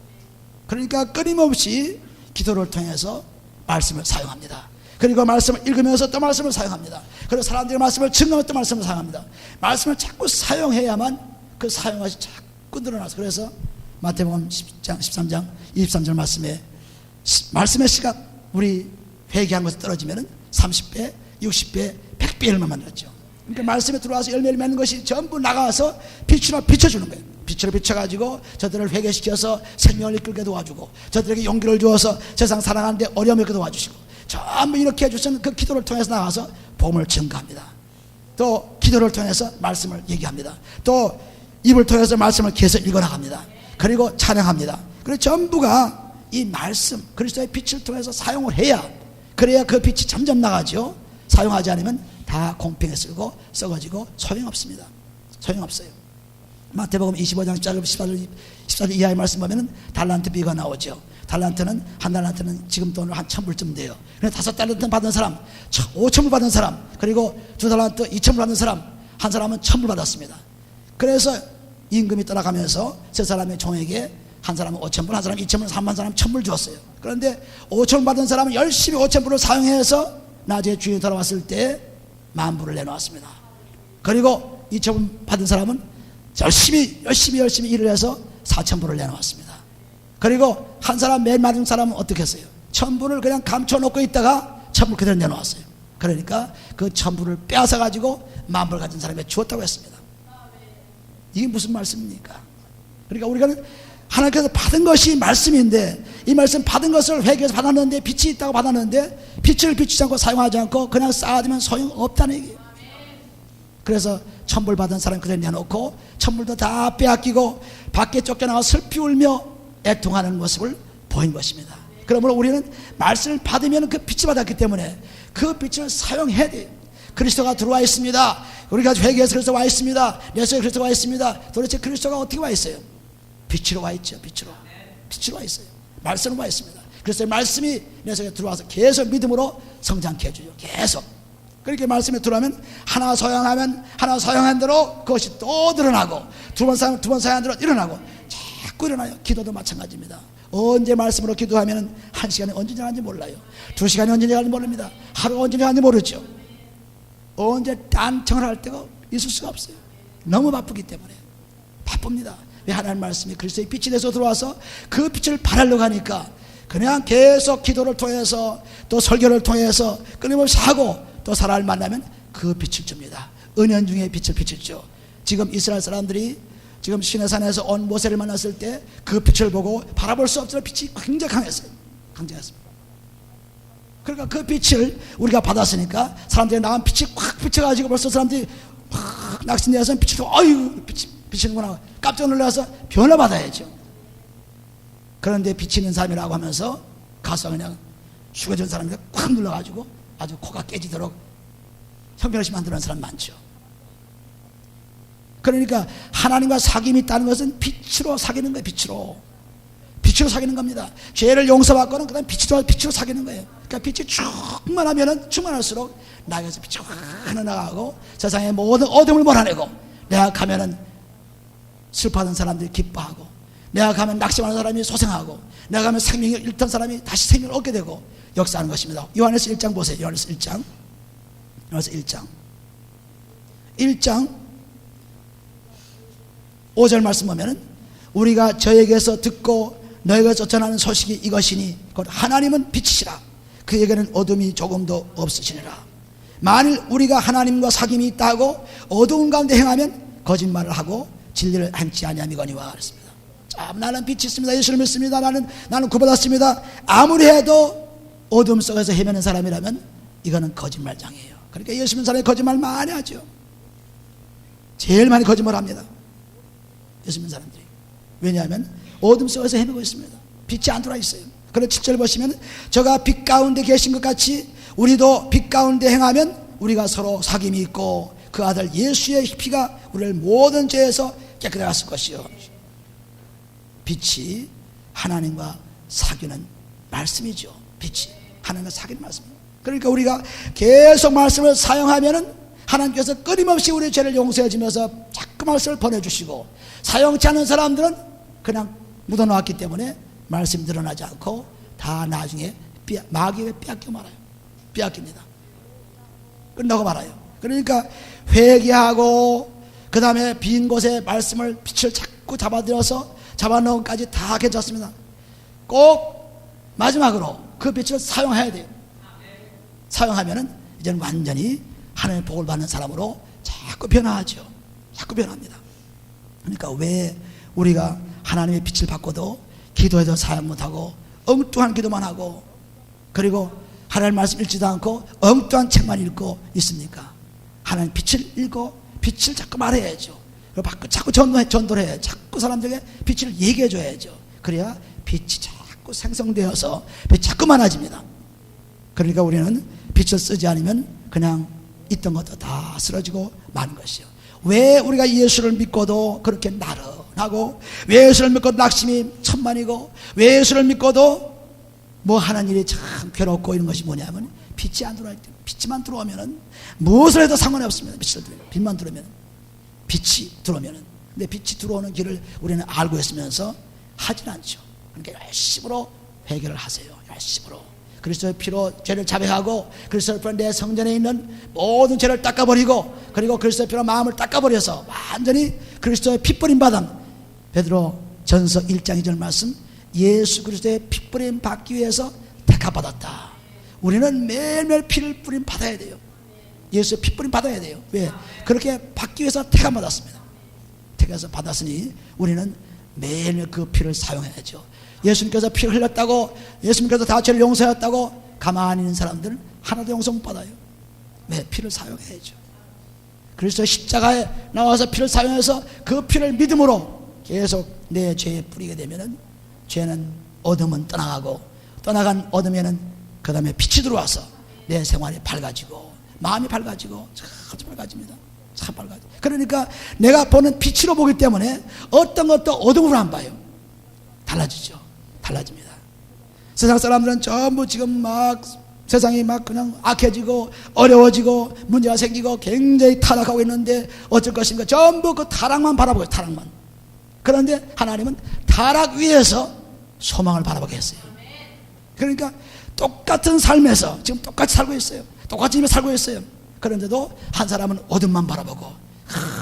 그러니까 끊임없이 기도를 통해서 말씀을 사용합니다. 그리고 말씀을 읽으면서 또 말씀을 사용합니다. 그리고 사람들의 말씀을 증거하면서 또 말씀을 사용합니다. 말씀을 자꾸 사용해야만 그 사용 것이 자꾸 늘어나서 그래서 마태복음 10장 13장 23절 말씀의 시각 우리 회개한 것이 떨어지면 30배 60배 100배 열매 만들었죠. 그러니까 말씀에 들어와서 열매를 맺는 것이 전부 나가서 빛으로 비춰주는 거예요. 빛으로 비춰가지고 저들을 회개시켜서 생명을 이끌게 도와주고 저들에게 용기를 주어서 세상 살아가는데 어려움을 도와주시고 전부 이렇게 해주신 그 기도를 통해서 나가서 복음을 증거합니다. 또 기도를 통해서 말씀을 얘기합니다. 또 입을 통해서 말씀을 계속 읽어나갑니다. 그리고 찬양합니다. 그리고 전부가 이 말씀 그리스도의 빛을 통해서 사용을 해야 그래야 그 빛이 점점 나가죠. 사용하지 않으면 다 공평에 쓸고 썩어지고 소용없습니다. 소용없어요. 마태복음 25장 14절 이하의 말씀 보면 달란트 비가 나오죠. 달란트는 한 달란트는 지금 돈으로 한 1,000불쯤 돼요. 그런데 5달란트 받은 사람 5,000불 받은 사람 그리고 2달란트 2,000불 받은 사람 한 사람은 1,000불 받았습니다. 그래서 임금이 떠나가면서 세 사람의 종에게 한 사람은 5,000불 한 사람은 2,000불 한 사람 1,000불 주었어요. 그런데 5,000불 받은 사람은 열심히 5,000불을 사용해서 나중에 주인이 돌아왔을 때 10,000불을 내놓았습니다. 그리고 2,000불 받은 사람은 열심히 일을 해서 4,000불을 내놓았습니다. 그리고 한 사람 맨 마지막 사람은 어떻게 했어요? 1,000불을 그냥 감춰놓고 있다가 천불 그대로 내놓았어요. 그러니까 그 천불을 빼앗아가지고 만불을 가진 사람에게 주었다고 했습니다. 이게 무슨 말씀입니까? 그러니까 우리가 하나님께서 받은 것이 말씀인데, 이 말씀 받은 것을 회개해서 받았는데, 빛이 있다고 받았는데 빛을 비추지 않고 사용하지 않고 그냥 쌓아두면 소용없다는 얘기예요. 그래서 천불 받은 사람 그대로 내놓고 천불도 다 빼앗기고 밖에 쫓겨나가 슬피 울며 애통하는 모습을 보인 것입니다. 그러므로 우리는 말씀을 받으면 그 빛을 받았기 때문에 그 빛을 사용해야 돼요. 그리스도가 들어와 있습니다. 우리가 회개해서 그리스도 와 있습니다. 내 속에 그리스도가 와 있습니다. 도대체 그리스도가 어떻게 와 있어요? 빛으로 와 있죠. 빛으로 와 있어요. 말씀으로 와 있습니다. 그래서 말씀이 내 속에 들어와서 계속 믿음으로 성장케 해주죠. 계속. 그렇게 말씀에 들어오면 하나 소양하면 하나 소양한 대로 그것이 또 늘어나고, 두 번 소양한 대로 일어나고 자꾸 일어나요. 기도도 마찬가지입니다. 언제 말씀으로 기도하면 한 시간이 언제 지나는지 몰라요. 2시간이 언제 지나는지 모릅니다. 하루가 언제 지나는지 모르죠. 언제 딴청을 할 때가 있을 수가 없어요. 너무 바쁘기 때문에. 바쁩니다. 왜? 하나님 말씀이 그리스도의 빛이 돼서 들어와서 그 빛을 발하려고 하니까 그냥 계속 기도를 통해서 또 설교를 통해서 끊임없이 하고 또 사람을 만나면 그 빛을 줍니다. 은연중에 빛을 비추죠. 지금 이스라엘 사람들이 지금 시내산에서 온 모세를 만났을 때 그 빛을 보고 바라볼 수 없도록 빛이 굉장히 강했어요. 강력했습니다. 그러니까 그 빛을 우리가 받았으니까 사람들이 나온 빛이 확 비춰가지고 벌써 사람들이 확 낙심되어서 빛을 어휴 비치는구나 깜짝 놀라서 변화받아야죠. 그런데 비치는 사람이라고 하면서 가서 그냥 숙여진 사람이 꽉 눌러가지고 아주 코가 깨지도록 형편없이 만드는 사람 많죠. 그러니까 하나님과 사귐이 있다는 것은 빛으로 사귀는 거예요. 빛으로 사귀는 겁니다. 죄를 용서받고는 그 다음 빛으로 사귀는 거예요. 그러니까 빛이 충만하면은 충만할수록 나에게서 빛이 확 나가고 세상의 모든 어둠을 몰아내고, 내가 가면은 슬퍼하는 사람들이 기뻐하고, 내가 가면 낙심하는 사람이 소생하고, 내가 가면 생명을 잃던 사람이 다시 생명을 얻게 되고 역사하는 것입니다. 요한에서 1장 보세요. 요한에서 1장 5절 말씀 보면은 우리가 저에게서 듣고 너에게서 전하는 소식이 이것이니 곧 하나님은 빛이시라 그에게는 어둠이 조금도 없으시니라. 만일 우리가 하나님과 사귐이 있다 하고 어두운 가운데 행하면 거짓말을 하고 진리를 행치 아니함이거니와 그랬습니다. 자, 나는 빛이 있습니다. 예수를 믿습니다. 나는 구받았습니다. 아무리 해도 어둠 속에서 헤매는 사람이라면 이거는 거짓말장이에요. 그러니까 예수 믿는 사람이 거짓말 많이 하죠. 제일 많이 거짓말합니다. 예수 믿는 사람들이. 왜냐하면 어둠 속에서 헤매고 있습니다. 빛이 안 들어와 있어요. 그래서 7절 보시면 저가 빛 가운데 계신 것 같이 우리도 빛 가운데 행하면 우리가 서로 사귐이 있고 그 아들 예수의 피가 우리를 모든 죄에서 깨끗하게 했을 것이요. 빛이 하나님과 사귀는 말씀이죠. 빛이 하나님과 사귀는 말씀입니다. 그러니까 우리가 계속 말씀을 사용하면은 하나님께서 끊임없이 우리의 죄를 용서해 주면서 자꾸 말씀을 보내주시고, 사용치 않은 사람들은 그냥 묻어놓았기 때문에 말씀이 드러나지 않고 다 나중에 마귀에게 빼앗겨 말아요. 빼앗깁니다. 끝나고 말아요. 그러니까 회개하고 그 다음에 빈 곳에 말씀을 빛을 자꾸 잡아넣은까지 다 괜찮습니다. 꼭 마지막으로 그 빛을 사용해야 돼요. 사용하면은 이제는 완전히 하나님의 복을 받는 사람으로 자꾸 변화하죠. 자꾸 변합니다. 그러니까 왜 우리가 하나님의 빛을 받고도 기도해도 사용 못하고 엉뚱한 기도만 하고, 그리고 하나님 말씀 읽지도 않고 엉뚱한 책만 읽고 있습니까? 하나님 빛을 읽고 빛을 자꾸 말해야죠. 그리고 자꾸 전도를 해야죠. 자꾸 사람들에게 빛을 얘기해 줘야죠. 그래야 빛이 자꾸 생성되어서 빛이 자꾸 많아집니다. 그러니까 우리는 빛을 쓰지 않으면 그냥 있던 것도 다 쓰러지고 마는 것이요. 왜 우리가 예수를 믿고도 그렇게 나른하고, 왜 예수를 믿고도 낙심이 천만이고, 왜 예수를 믿고도 뭐 하는 일이 참 괴롭고 이런 것이 뭐냐면 빛이 안 들어올 때, 빛만 들어오면은 무엇을 해도 상관이 없습니다. 빛만 들어오면, 빛이 들어오면은. 근데 빛이 들어오는 길을 우리는 알고 있으면서 하진 않죠. 그러니까 열심으로 회개를 하세요. 열심으로 그리스도의 피로 죄를 자백하고 그리스도의 피로 내 성전에 있는 모든 죄를 닦아버리고, 그리고 그리스도의 피로 마음을 닦아버려서 완전히 그리스도의 핏버림 받은 베드로 전서 1장 2절 말씀, 예수 그리스도의 핏버림 받기 위해서 택함받았다. 우리는 매일매일 피를 뿌림 받아야 돼요. 예수의 피 뿌림 받아야 돼요. 왜? 그렇게 받기 위해서 택함 받았습니다. 택해서 받았으니 우리는 매일매일 그 피를 사용해야죠. 예수님께서 피를 흘렸다고, 예수님께서 다 죄를 용서했다고 가만히 있는 사람들은 하나도 용서 못 받아요. 왜? 피를 사용해야죠. 그래서 십자가에 나와서 피를 사용해서 그 피를 믿음으로 계속 내 죄에 뿌리게 되면은 죄는 어둠은 떠나가고, 떠나간 어둠에는 그 다음에 빛이 들어와서 내 생활이 밝아지고 마음이 밝아지고 참 밝아집니다. 참 밝아져. 그러니까 내가 보는 빛으로 보기 때문에 어떤 것도 어둠으로 안 봐요. 달라지죠. 달라집니다. 세상 사람들은 전부 지금 막 세상이 막 그냥 악해지고 어려워지고 문제가 생기고 굉장히 타락하고 있는데 어쩔 것인가? 전부 그 타락만 바라보고 있어요. 타락만. 그런데 하나님은 타락 위에서 소망을 바라보게 했어요. 그러니까 똑같은 삶에서 지금 똑같이 살고 있어요. 똑같이 집에 살고 있어요. 그런데도 한 사람은 어둠만 바라보고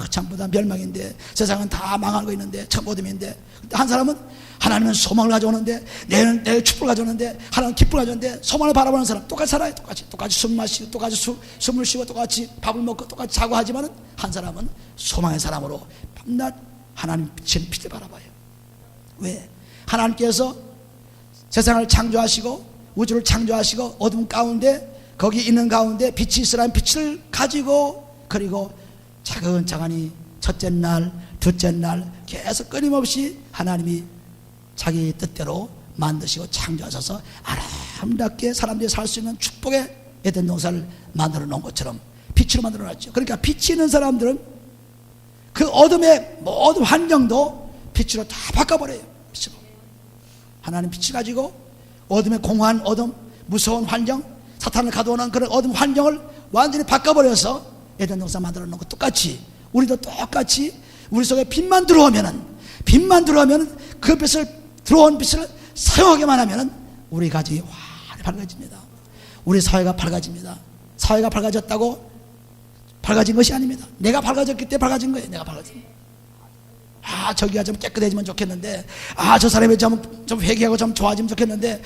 전부 다 멸망인데, 세상은 다 망하고 있는데 참 어둠인데, 한 사람은 하나님은 소망을 가져오는데, 내일 축복을 가져오는데, 하나님은 기쁨을 가져오는데, 소망을 바라보는 사람 똑같이 살아요. 똑같이 숨 마시고 똑같이 숨을 쉬고 똑같이 밥을 먹고 똑같이 자고 하지만은 한 사람은 소망의 사람으로 밤낮 하나님 빛을 바라봐요. 왜? 하나님께서 세상을 창조하시고 우주를 창조하시고 어둠 가운데, 거기 있는 가운데 빛이 있으라는 빛을 가지고, 그리고 차근차근히 첫째 날 둘째 날 계속 끊임없이 하나님이 자기 뜻대로 만드시고 창조하셔서 아름답게 사람들이 살 수 있는 축복의 에덴 동산을 만들어 놓은 것처럼 빛으로 만들어 놨죠. 그러니까 빛이 있는 사람들은 그 어둠의 모든 환경도 빛으로 다 바꿔버려요. 빛으로. 하나님 빛을 가지고 어둠의 공허한 어둠, 무서운 환경, 사탄을 가둬놓은 그런 어둠 환경을 완전히 바꿔버려서 에덴 동산 만들어 놓은 것 똑같이, 우리도 똑같이 우리 속에 빛만 들어오면은 그 빛을, 들어온 빛을 사용하기만 하면은 우리 가정이 환히 밝아집니다. 우리 사회가 밝아집니다. 사회가 밝아졌다고 밝아진 것이 아닙니다. 내가 밝아졌기 때문에 밝아진 거예요. 내가 밝아진 거예요. 저기가 좀 깨끗해지면 좋겠는데, 저 사람이 좀 회개하고 좀 좋아지면 좋겠는데,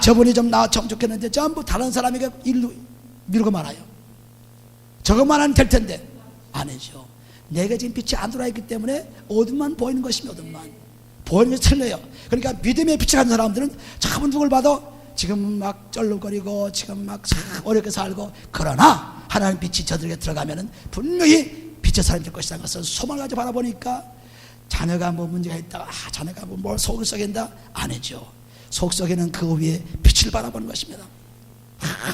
저분이 좀 나았으면 좋겠는데, 전부 다른 사람에게 일로 미루고 말아요. 저것만 하면 될 텐데 아니죠. 내가 지금 빛이 안 들어와 있기 때문에 어둠만 보이는 것이며, 어둠만 보이는 것이 틀려요. 그러니까 믿음의 빛을 가진 사람들은 저분 누굴 봐도 지금 막 쩔룩거리고 지금 막 어렵게 살고, 그러나 하나님 빛이 저들에게 들어가면은 분명히 빛의 사람이 될 것이라는 것을 소망을 가지고 바라보니까, 자녀가 뭐 문제가 있다, 자녀가 뭘 속을 썩인다, 아니죠. 속 썩이는 그 위에 빛을 바라보는 것입니다.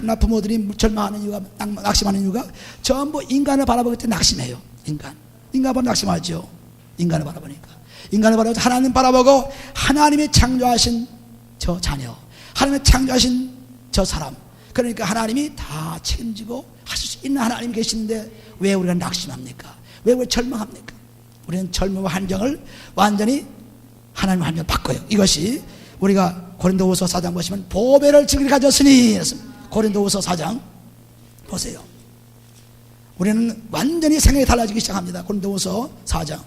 나 부모들이 절망하는 이유가, 낙심하는 이유가 전부 인간을 바라보기 때문에 낙심해요. 인간 보면 낙심하죠. 인간을 바라보니까. 인간을 바라보고 하나님 바라보고, 하나님이 창조하신 저 자녀, 하나님이 창조하신 저 사람, 그러니까 하나님이 다 책임지고 하실 수 있는 하나님이 계시는데 왜 우리가 낙심합니까? 왜 우리가 절망합니까? 우리는 젊음의 환경을 완전히 하나님의 환경을 바꿔요. 이것이 우리가 고린도후서 4장 보시면 보배를 즐기게 가졌으니, 고린도후서 4장 보세요. 우리는 완전히 생각이 달라지기 시작합니다. 고린도후서 4장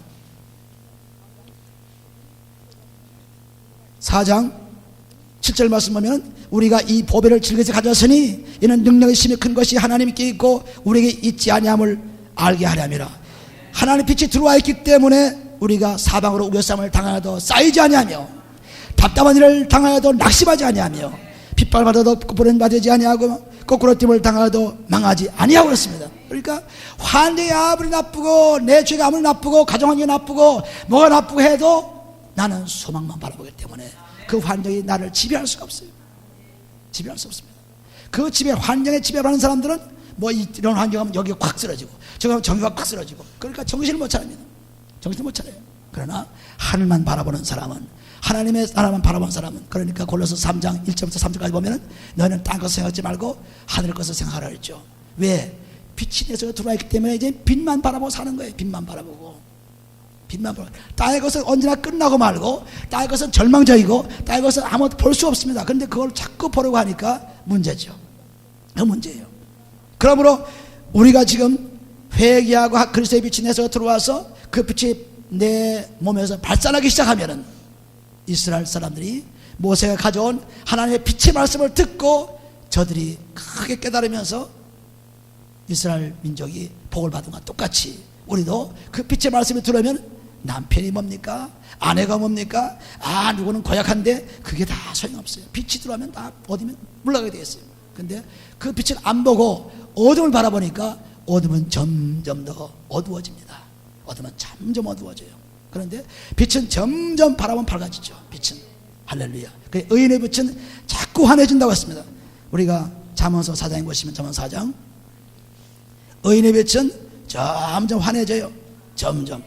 7절 말씀 보면, 우리가 이 보배를 즐겨서 가졌으니 이는 능력의 힘이 큰 것이 하나님께 있고 우리에게 있지 아니함을 알게 하려니라. 하나님의 빛이 들어와 있기 때문에 우리가 사방으로 우겨쌈을 당하여도 쌓이지 아니하며, 답답한 일을 당하여도 낙심하지 아니하며, 빗발받아도 거꾸로 받지 아니하고 거꾸로 띠을 당하여도 망하지 아니하고 그랬습니다. 그러니까 환경이 아무리 나쁘고 내 죄가 아무리 나쁘고 가정환경이 나쁘고 뭐가 나쁘고 해도 나는 소망만 바라보기 때문에 그 환경이 나를 지배할 수가 없어요. 지배할 수 없습니다. 그 환경에 지배하는 사람들은 뭐 이런 환경하면 여기가 콱 쓰러지고 저기 정기가 콱 쓰러지고, 그러니까 정신을 못 차립니다. 정신을 못 차려요. 그러나 하늘만 바라보는 사람은, 하나님의 나라만 바라보는 사람은, 그러니까 골로새 3장 1절부터 3절까지 보면은 너희는 딴 것을 생각하지 말고 하늘 것을 생각하라 했죠. 왜? 빛이 내 속에 들어와 있기 때문에 이제 빛만 바라보고 사는 거예요. 빛만 바라보고. 땅의 것은 언제나 끝나고 말고, 땅의 것은 절망적이고, 땅의 것은 아무것도 볼 수 없습니다. 그런데 그걸 자꾸 보려고 하니까 문제죠. 그 문제예요. 그러므로 우리가 지금 회개하고 그리스도의 빛이 내 속에 들어와서 그 빛이 내 몸에서 발산하기 시작하면은, 이스라엘 사람들이 모세가 가져온 하나님의 빛의 말씀을 듣고 저들이 크게 깨달으면서 이스라엘 민족이 복을 받은 것과 똑같이 우리도 그 빛의 말씀을 들으면 남편이 뭡니까? 아내가 뭡니까? 누구는 고약한데 그게 다 소용없어요. 빛이 들어오면 다 어디면 물러가게 되어 있어요. 근데 그 빛을 안 보고 어둠을 바라보니까 어둠은 점점 더 어두워집니다. 어둠은 점점 어두워져요. 그런데 빛은 점점 바라보면 밝아지죠. 빛은 할렐루야. 그 의인의 빛은 자꾸 환해진다고 했습니다. 우리가 잠언서 4장에 보시면 잠언서 4장 의인의 빛은 점점 환해져요. 점점.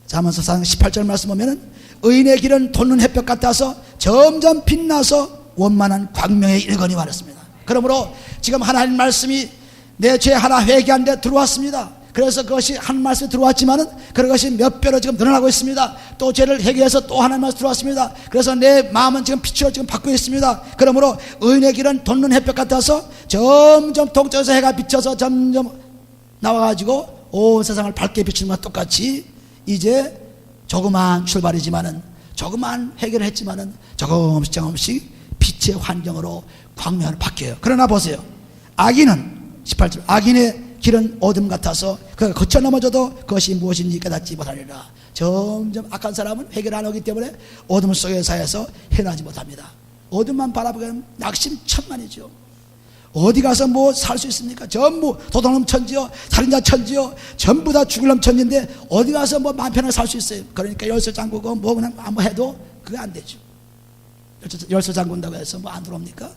잠언서 4장 18절 말씀 보면은 의인의 길은 돋는 햇볕 같아서 점점 빛나서 원만한 광명에 이르거니 말했습니다. 그러므로 지금 하나님 말씀이 내 죄 하나 회개한 데 들어왔습니다. 그래서 그것이 한 말씀이 들어왔지만은 그것이 몇 배로 지금 늘어나고 있습니다. 또 죄를 회개해서 또 하나님 말씀 들어왔습니다. 그래서 내 마음은 지금 빛으로 지금 바뀌고 있습니다. 그러므로 의인의 길은 돋는 햇볕 같아서 점점 동쪽에서 해가 비쳐서 점점 나와가지고 온 세상을 밝게 비추는 것과 똑같이 이제 조그만 출발이지만은 조그만 해결을 했지만은 조금씩 빛의 환경으로 광명으로 바뀌어요. 그러나 보세요. 악인은 18절 악인의 길은 어둠 같아서 그가 거쳐 넘어져도 그것이 무엇인지 깨닫지 못하리라. 점점 악한 사람은 해결 안 하기 때문에 어둠 속에 사여서 해나지 못합니다. 어둠만 바라보면 낙심천만이죠. 어디 가서 뭐 살 수 있습니까? 전부 도둑놈 천지요, 살인자 천지요, 전부 다 죽을 놈 천지인데 어디 가서 뭐 마음 편하게 살 수 있어요. 그러니까 열쇠 잠그고 뭐 그냥 아무 해도 그게 안 되죠. 열쇠 잠근다고 해서 뭐 안 들어옵니까?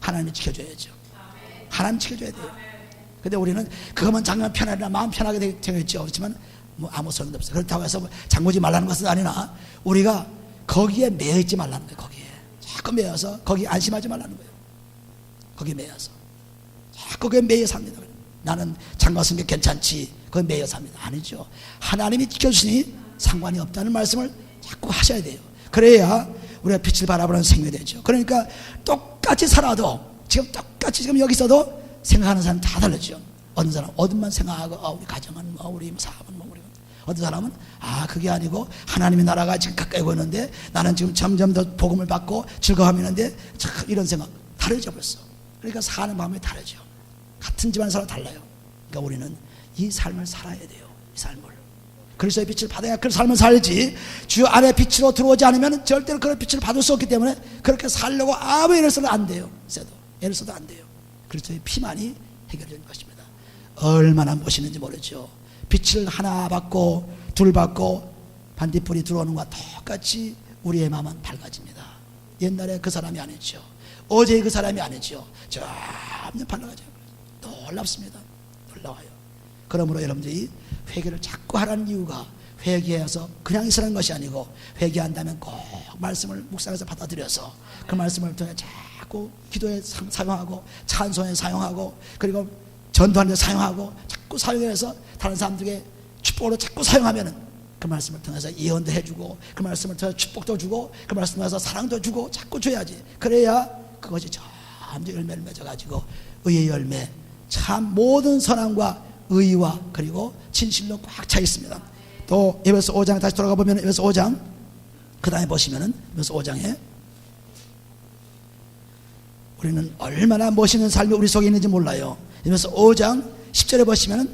하나님이 지켜줘야죠. 하나님 지켜줘야 돼요. 근데 우리는 그것만 잠그면 편하리라 마음 편하게 되겠죠. 그렇지만 뭐 아무 소용도 없어요. 그렇다고 해서 뭐 잠그지 말라는 것은 아니나 우리가 거기에 매여 있지 말라는 거예요. 거기에 자꾸 매여서 거기 안심하지 말라는 거예요. 거기에 매여서 자꾸 거기에 매여 삽니다. 나는 잠갔은 게 괜찮지 거기에 매여 삽니다. 아니죠. 하나님이 지켜주시니 상관이 없다는 말씀을 자꾸 하셔야 돼요. 그래야 우리가 빛을 바라보는 생명이 되죠. 그러니까 똑같이 살아도 지금 똑같이 지금 여기 있어도 생각하는 사람 다 다르죠. 어떤 사람은 어둠만 생각하고 우리 가정은 우리 사업은 우리 어떤 사람은 그게 아니고 하나님의 나라가 지금 가까이 오고 있는데 나는 지금 점점 더 복음을 받고 즐거움이 있는데 참 이런 생각 다르죠 벌써. 그러니까 사는 마음이 다르죠. 같은 집안 사람 달라요. 그러니까 우리는 이 삶을 살아야 돼요. 이 삶을 그리스도의 빛을 받아야 그 삶을 살지 주 안에 빛으로 들어오지 않으면 절대로 그런 빛을 받을 수 없기 때문에 그렇게 살려고 아무 애를 써도 안 돼요. 애를 써도 안 돼요. 그리스도의 피만이 해결되는 것입니다. 얼마나 멋있는지 모르죠. 빛을 하나 받고 둘 받고 반딧불이 들어오는 것과 똑같이 우리의 마음은 밝아집니다. 옛날에 그 사람이 아니죠. 어제 그 사람이 아니죠. 점점 밝아져요. 놀랍습니다. 놀라워요. 그러므로 여러분들이 회개를 자꾸 하라는 이유가 회개해서 그냥 있으라는 것이 아니고 회개한다면 꼭 말씀을 묵상해서 받아들여서 그 말씀을 통해 자꾸 기도에 사용하고 찬송에 사용하고 그리고 전도하는 데 사용하고 자꾸 사용해서 다른 사람들에게 축복으로 자꾸 사용하면은 그 말씀을 통해서 예언도 해주고 그 말씀을 통해서 축복도 주고 그 말씀을 통해서 사랑도 주고 자꾸 줘야지. 그래야 그것이 점점 열매를 맺어가지고 의의 열매 참 모든 선함과 의와 그리고 진실로 꽉 차 있습니다. 또 에베소 5장 다시 돌아가 보면 에베소 5장 그 다음에 보시면은 에베소 5장에 우리는 얼마나 멋있는 삶이 우리 속에 있는지 몰라요. 에베소 5장 10절에 보시면은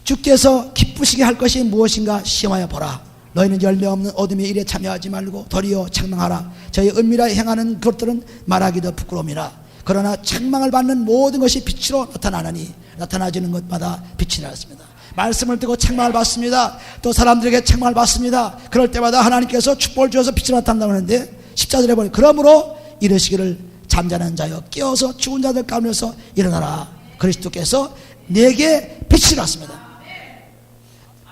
주께서 기쁘시게 할 것이 무엇인가 시험하여 보라. 너희는 열매 없는 어둠의 일에 참여하지 말고 도리어 책망하라. 저희 은밀하여 행하는 것들은 말하기도 부끄러움이라. 그러나 책망을 받는 모든 것이 빛으로 나타나느니 나타나지는 것마다 빛이 나왔습니다. 말씀을 듣고 책망을 받습니다. 또 사람들에게 책망을 받습니다. 그럴 때마다 하나님께서 축복을 주어서 빛이 나타난다고 하는데 14절에 보니 그러므로 이르시기를 잠자는 자여 깨어서 죽은 자들 가운데서 일어나라. 그리스도께서 내게 빛이랐습니다.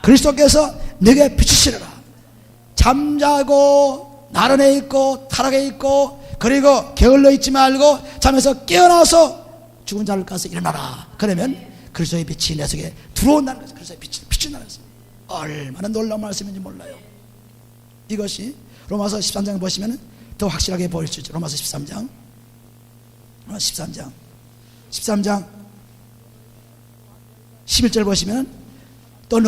그리스도께서 내게 빛이시라. 잠자고 나른해 있고 타락해 있고 그리고 게을러 있지 말고 잠에서 깨어나서 죽은 자를 가서 일어나라. 그러면 그리스도의 빛이 내 속에 들어온다는 것이죠. 그리스도의 빛이 나는 것입니다. 얼마나 놀라운 말씀인지 몰라요. 이것이 로마서 13장 보시면 더 확실하게 보일 수 있죠. 로마서 13장 11절 보시면 또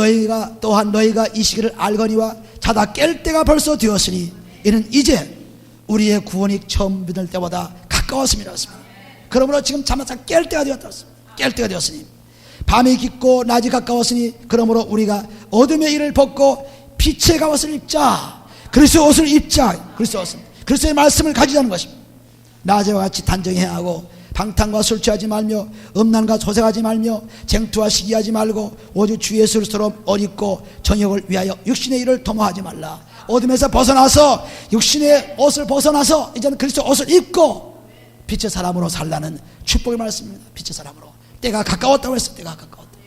또한 너희가 이 시기를 알거니와 자다 깰 때가 벌써 되었으니 이는 이제 우리의 구원이 처음 믿을 때보다 가까웠습니다. 그러므로 지금 잠에서 깰 때가 되었다. 깰 때가 되었으니 밤이 깊고 낮이 가까웠으니 그러므로 우리가 어둠의 일을 벗고 빛의 갑옷을 입자. 그리스도의 옷을 입자. 그리스도의 말씀을 가지자는 것입니다. 낮에와 같이 단정히 행하고 방탕과 술 취하지 말며 음란과 조색하지 말며 쟁투와 시기하지 말고 오직 주 예수처럼 어립고 정욕을 위하여 육신의 일을 도모하지 말라. 어둠에서 벗어나서 육신의 옷을 벗어나서 이제는 그리스도의 옷을 입고 빛의 사람으로 살라는 축복의 말씀입니다. 빛의 사람으로. 때가 가까웠다고 했어요. 때가 가까웠다.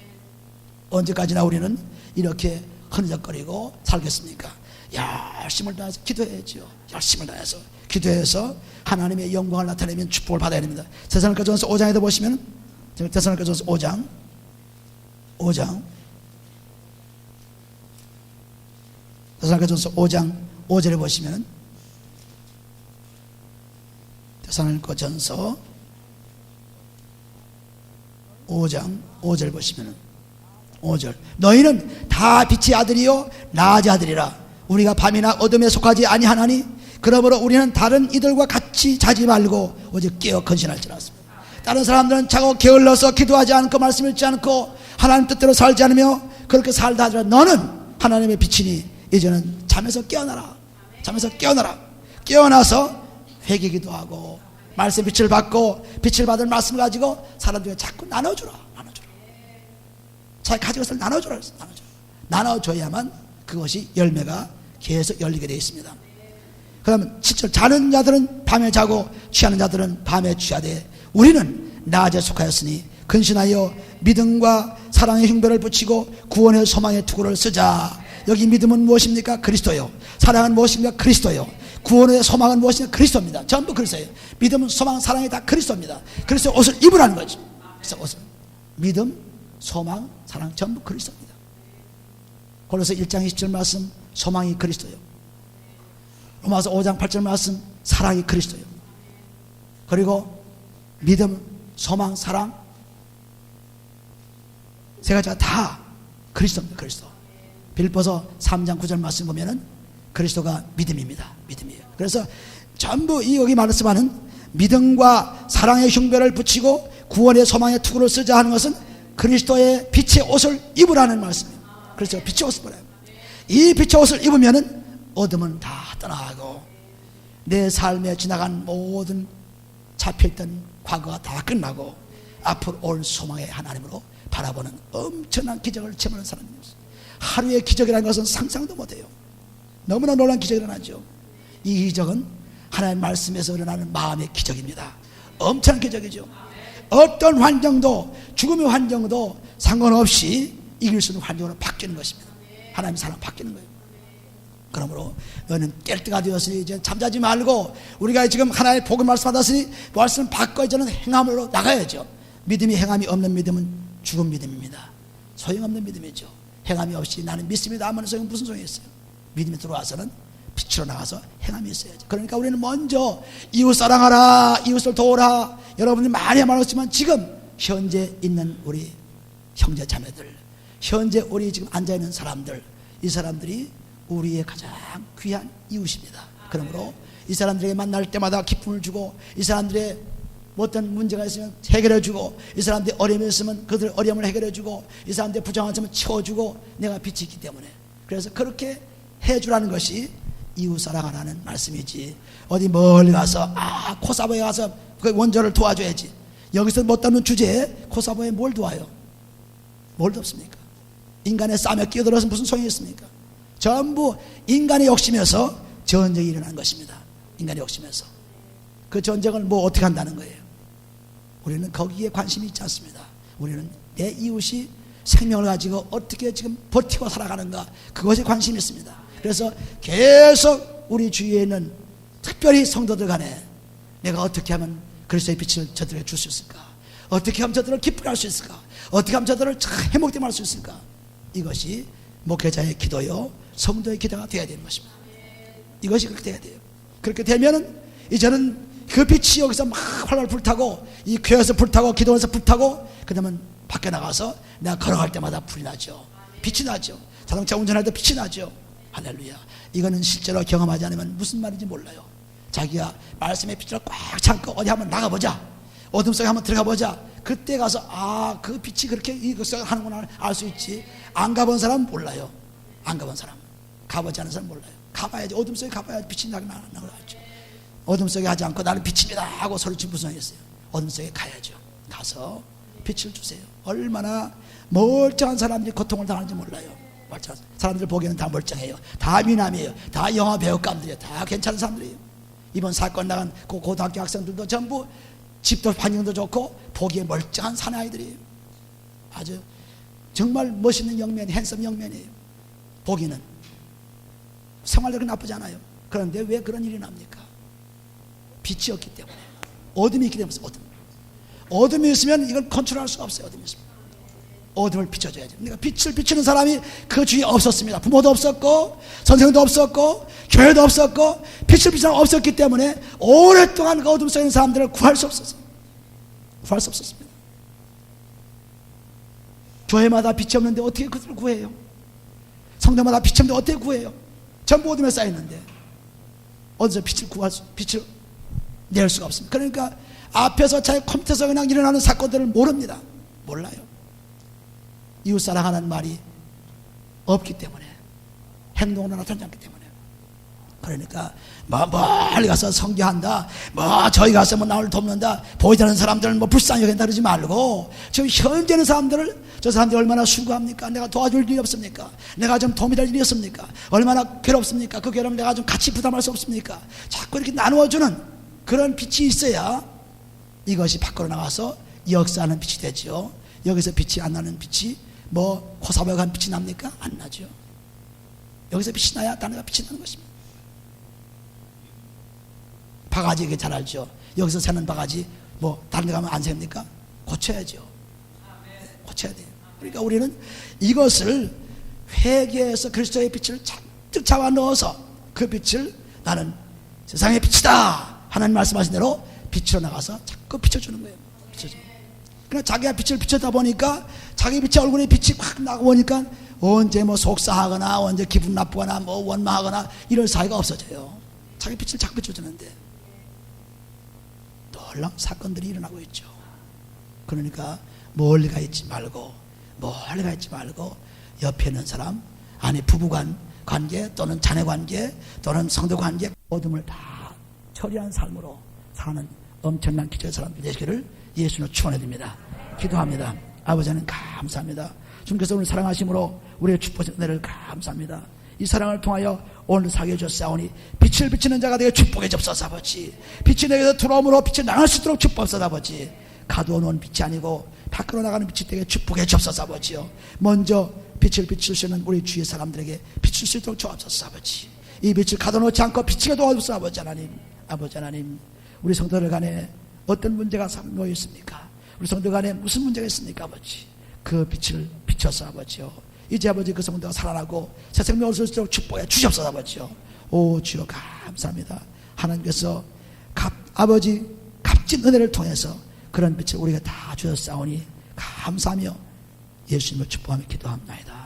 언제까지나 우리는 이렇게 흐느적거리고 살겠습니까? 열심을 다해서 기도해야죠. 열심을 다해서 기도해서 하나님의 영광을 나타내면 축복을 받아야 됩니다. 데살로니가전서 5장에도 보시면, 데살로니가전서 5장 데살로니가전서 5장 5절에 보시면, 데살로니가전서 5장 5절 보시면 5절 너희는 다 빛의 아들이요 낮의 아들이라. 우리가 밤이나 어둠에 속하지 아니하나니 그러므로 우리는 다른 이들과 같이 자지 말고 오직 깨어 건신할지라. 다른 사람들은 자고 게을러서 기도하지 않고 말씀 읽지 않고 하나님 뜻대로 살지 않으며 그렇게 살다 하더라도 너는 하나님의 빛이니 이제는 잠에서 깨어나라. 잠에서 깨어나라. 깨어나서 회개기도 하고 말씀 빛을 받고 빛을 받은 말씀을 가지고 사람들에게 자꾸 나눠주라. 자기 가진 것을 나눠주라. 나눠줘야만 그것이 열매가 계속 열리게 되어 있습니다. 그러면 7절 자는 자들은 밤에 자고 취하는 자들은 밤에 취하되 우리는 낮에 속하였으니 근신하여 믿음과 사랑의 흉배를 붙이고 구원의 소망의 투구를 쓰자. 여기 믿음은 무엇입니까? 그리스도요. 사랑은 무엇입니까? 그리스도요. 구원의 소망은 무엇입니까? 그리스도입니다. 전부 그리스도예요. 믿음, 소망, 사랑이 다 그리스도입니다. 그리스도 옷을 입으라는 거죠. 그래서 옷을 믿음, 소망, 사랑 전부 그리스도입니다. 골로새 1장 20절 말씀 소망이 그리스도요. 로마서 5장 8절 말씀 사랑이 그리스도요. 그리고 믿음, 소망, 사랑 세 가지가 다 그리스도입니다. 그리스도. 빌립보서 3장 9절 말씀 보면은 그리스도가 믿음입니다. 믿음이에요. 그래서 전부 이 여기 말씀하는 믿음과 사랑의 흉배를 붙이고 구원의 소망의 투구를 쓰자 하는 것은 그리스도의 빛의 옷을 입으라는 말씀이에요. 그래서 빛의 옷을 입으라요. 이 빛의 옷을 입으면은 어둠은 다 떠나가고 내 삶에 지나간 모든 잡혀있던 과거가 다 끝나고 앞으로 올 소망의 하나님으로 바라보는 엄청난 기적을 체험하는 사람입니다. 하루의 기적이라는 것은 상상도 못해요. 너무나 놀라운 기적이 일어나죠. 이 기적은 하나님의 말씀에서 일어나는 마음의 기적입니다. 엄청난 기적이죠. 어떤 환경도 죽음의 환경도 상관없이 이길 수 있는 환경으로 바뀌는 것입니다. 하나님의 사랑 바뀌는 거예요. 그러므로 너는 깰 때가 되었으니 이제 잠자지 말고 우리가 지금 하나님의 복을 말씀 받았으니 말씀을 받고 이제는 행함으로 나가야죠. 믿음이 행함이 없는 믿음은 죽은 믿음입니다. 소용없는 믿음이죠. 행함이 없이 나는 믿습니다 하면 소용 무슨 소용이 있어요? 믿음이 들어와서는 빛으로 나가서 행함이 있어야죠. 그러니까 우리는 먼저 이웃 사랑하라, 이웃을 도우라. 여러분들이 많이 말했지만 지금 현재 있는 우리 형제 자매들, 현재 우리 지금 앉아있는 사람들, 이 사람들이 우리의 가장 귀한 이웃입니다. 그러므로 이 사람들에게 만날 때마다 기쁨을 주고 이 사람들의 어떤 문제가 있으면 해결해주고 이 사람들이 어려움이 있으면 그들 어려움을 해결해주고 이 사람들이 부정한 점을 채워주고 내가 빛이 있기 때문에 그래서 그렇게 해주라는 것이 이웃 사랑하라는 말씀이지 어디 멀리 가서 코사보에 가서 그 원조를 도와줘야지 여기서 못 다루는 주제에 코사보에 뭘 도와요? 뭘 돕습니까? 인간의 싸움에 끼어들어서 무슨 소용이 있습니까? 전부 인간의 욕심에서 전쟁이 일어난 것입니다. 인간의 욕심에서 그 전쟁을 뭐 어떻게 한다는 거예요? 우리는 거기에 관심이 있지 않습니다. 우리는 내 이웃이 생명을 가지고 어떻게 지금 버티고 살아가는가 그것에 관심이 있습니다. 그래서 계속 우리 주위에 있는 특별히 성도들 간에 내가 어떻게 하면 그리스도의 빛을 저들에게 줄 수 있을까? 어떻게 하면 저들을 기쁘게 할 수 있을까? 어떻게 하면 저들을 해먹게 할 수 있을까? 이것이 목회자의 기도요 성도의 기도가 되어야 되는 것입니다. 이것이 그렇게 돼야 돼요. 그렇게 되면은 이제는 그 빛이 여기서 막 활활 불타고 이 교회에서 불타고 기도원에서 불타고 그러면 밖에 나가서 내가 걸어갈 때마다 불이 나죠. 빛이 나죠. 자동차 운전할 때 빛이 나죠. 할렐루야. 이거는 실제로 경험하지 않으면 무슨 말인지 몰라요. 자기가 말씀의 빛을 꽉 참고 어디 한번 나가보자, 어둠 속에 한번 들어가보자. 그때 가서 그 빛이 그렇게 이것을 하는구나 알 수 있지. 안 가본 사람은 몰라요. 안 가본 사람, 가보지 않은 사람은 몰라요. 가봐야지. 어둠 속에 가봐야지 빛이 나긴 나죠. 어둠 속에 하지 않고 나는 빛입니다 하고 소리치면 무슨 소용이겠어요. 어둠 속에 가야죠. 가서 빛을 주세요. 얼마나 멀쩡한 사람들이 고통을 당하는지 몰라요. 멀쩡한 사람들 보기에는 다 멀쩡해요. 다 미남이에요. 다 영화 배우감들이에요. 다 괜찮은 사람들이에요. 이번 사건 나간 그 고등학교 학생들도 전부 집도 환경도 좋고 보기에 멀쩡한 사내아이들이에요. 아주 정말 멋있는 영면, 핸섬 영면이에요. 보기는 생활력이 나쁘지 않아요. 그런데 왜 그런 일이 납니까? 빛이 없기 때문에, 어둠이 있기 때문에. 어둠이 있으면 이걸 컨트롤할 수가 없어요. 어둠이 있으면 어둠을 비춰줘야죠. 그러니까 빛을 비추는 사람이 그 주위에 없었습니다. 부모도 없었고 선생도 없었고 교회도 없었고 빛을 비추는 사람이 없었기 때문에 오랫동안 그 어둠 속에 있는 사람들을 구할 수 없었어요. 구할 수 없었습니다. 교회마다 빛이 없는데 어떻게 그들을 구해요? 성도마다 빛이 없는데 어떻게 구해요? 전부 어둠에 쌓여있는데 어디서 빛을 낼 수가 없습니다. 그러니까 앞에서 자기 컴퓨터에서 그냥 일어나는 사건들을 모릅니다. 몰라요. 이웃사랑하는 말이 없기 때문에, 행동으로 나타나지 않기 때문에. 그러니까 멀리 가서 선교한다, 저기 가서 나를 돕는다, 보이지 않는 사람들은 불쌍히 여긴다 그러지 말고, 지금 현재 있는 사람들을, 저 사람들이 얼마나 수고합니까? 내가 도와줄 일이 없습니까? 내가 좀 도움이 될 일이 없습니까? 얼마나 괴롭습니까? 그 괴로움 내가 좀 같이 부담할 수 없습니까? 자꾸 이렇게 나누어주는 그런 빛이 있어야 이것이 밖으로 나가서 역사하는 빛이 되죠. 여기서 빛이 안 나는 빛이 코사보에 빛이 납니까? 안 나죠. 여기서 빛이 나야 다른 데가 빛이 나는 것입니다. 바가지 이게 잘 알죠. 여기서 새는 바가지 다른 데 가면 안 셉니까? 고쳐야죠. 고쳐야 돼요. 그러니까 우리는 이것을 회개해서 그리스도의 빛을 잔뜩 잡아 넣어서 그 빛을 나는 세상의 빛이다 하나님 말씀하신 대로 빛으로 나가서 자꾸 비춰주는 거예요. 비춰주는 거예요. 그러나 자기가 빛을 비춰다 보니까 자기 빛의 얼굴에 빛이 확 나고 보니까 언제 속상하거나 언제 기분 나쁘거나 원망하거나 이럴 사이가 없어져요. 자기 빛을 자꾸 비춰주는데 놀라운 사건들이 일어나고 있죠. 그러니까 멀리 가 있지 말고 옆에 있는 사람, 아내 부부간 관계 또는 자녀 관계 또는 성도 관계 어둠을 다 처리한 삶으로 사는 엄청난 기적의 사람들 되시기를 예수님으로 축원해드립니다. 기도합니다. 아버지 하나님 감사합니다. 주님께서 오늘 사랑하심으로 우리의 축복의 은혜를 감사합니다. 이 사랑을 통하여 오늘 사귀어 주셨사오니 빛을 비치는 자가 되게 축복해 주옵소서. 아버지, 빛이 내게서 들어옴으로 빛이 나갈 수 있도록 축복하옵소서. 아버지, 가두어 놓은 빛이 아니고 밖으로 나가는 빛이 되게 축복해 주옵소서. 아버지요, 먼저 빛을 비출 수 있는 우리 주위의 사람들에게 비출 수 있도록 주옵소서. 아버지, 이 빛을 가둬놓지 않고 비치게 도와주옵소서. 아버지 하나님, 우리 성도들 간에 어떤 문제가 놓여 있습니까? 우리 성도 간에 무슨 문제가 있습니까? 아버지, 그 빛을 비춰서 아버지요, 이제 아버지 그 성도가 살아나고 새 생명을 얻을 수 있도록 축복해 주시옵소서. 아버지요, 오 주여 감사합니다. 하나님께서 아버지 값진 은혜를 통해서 그런 빛을 우리가 다 주셨사오니 감사하며 예수님을 축복하며 기도합니다.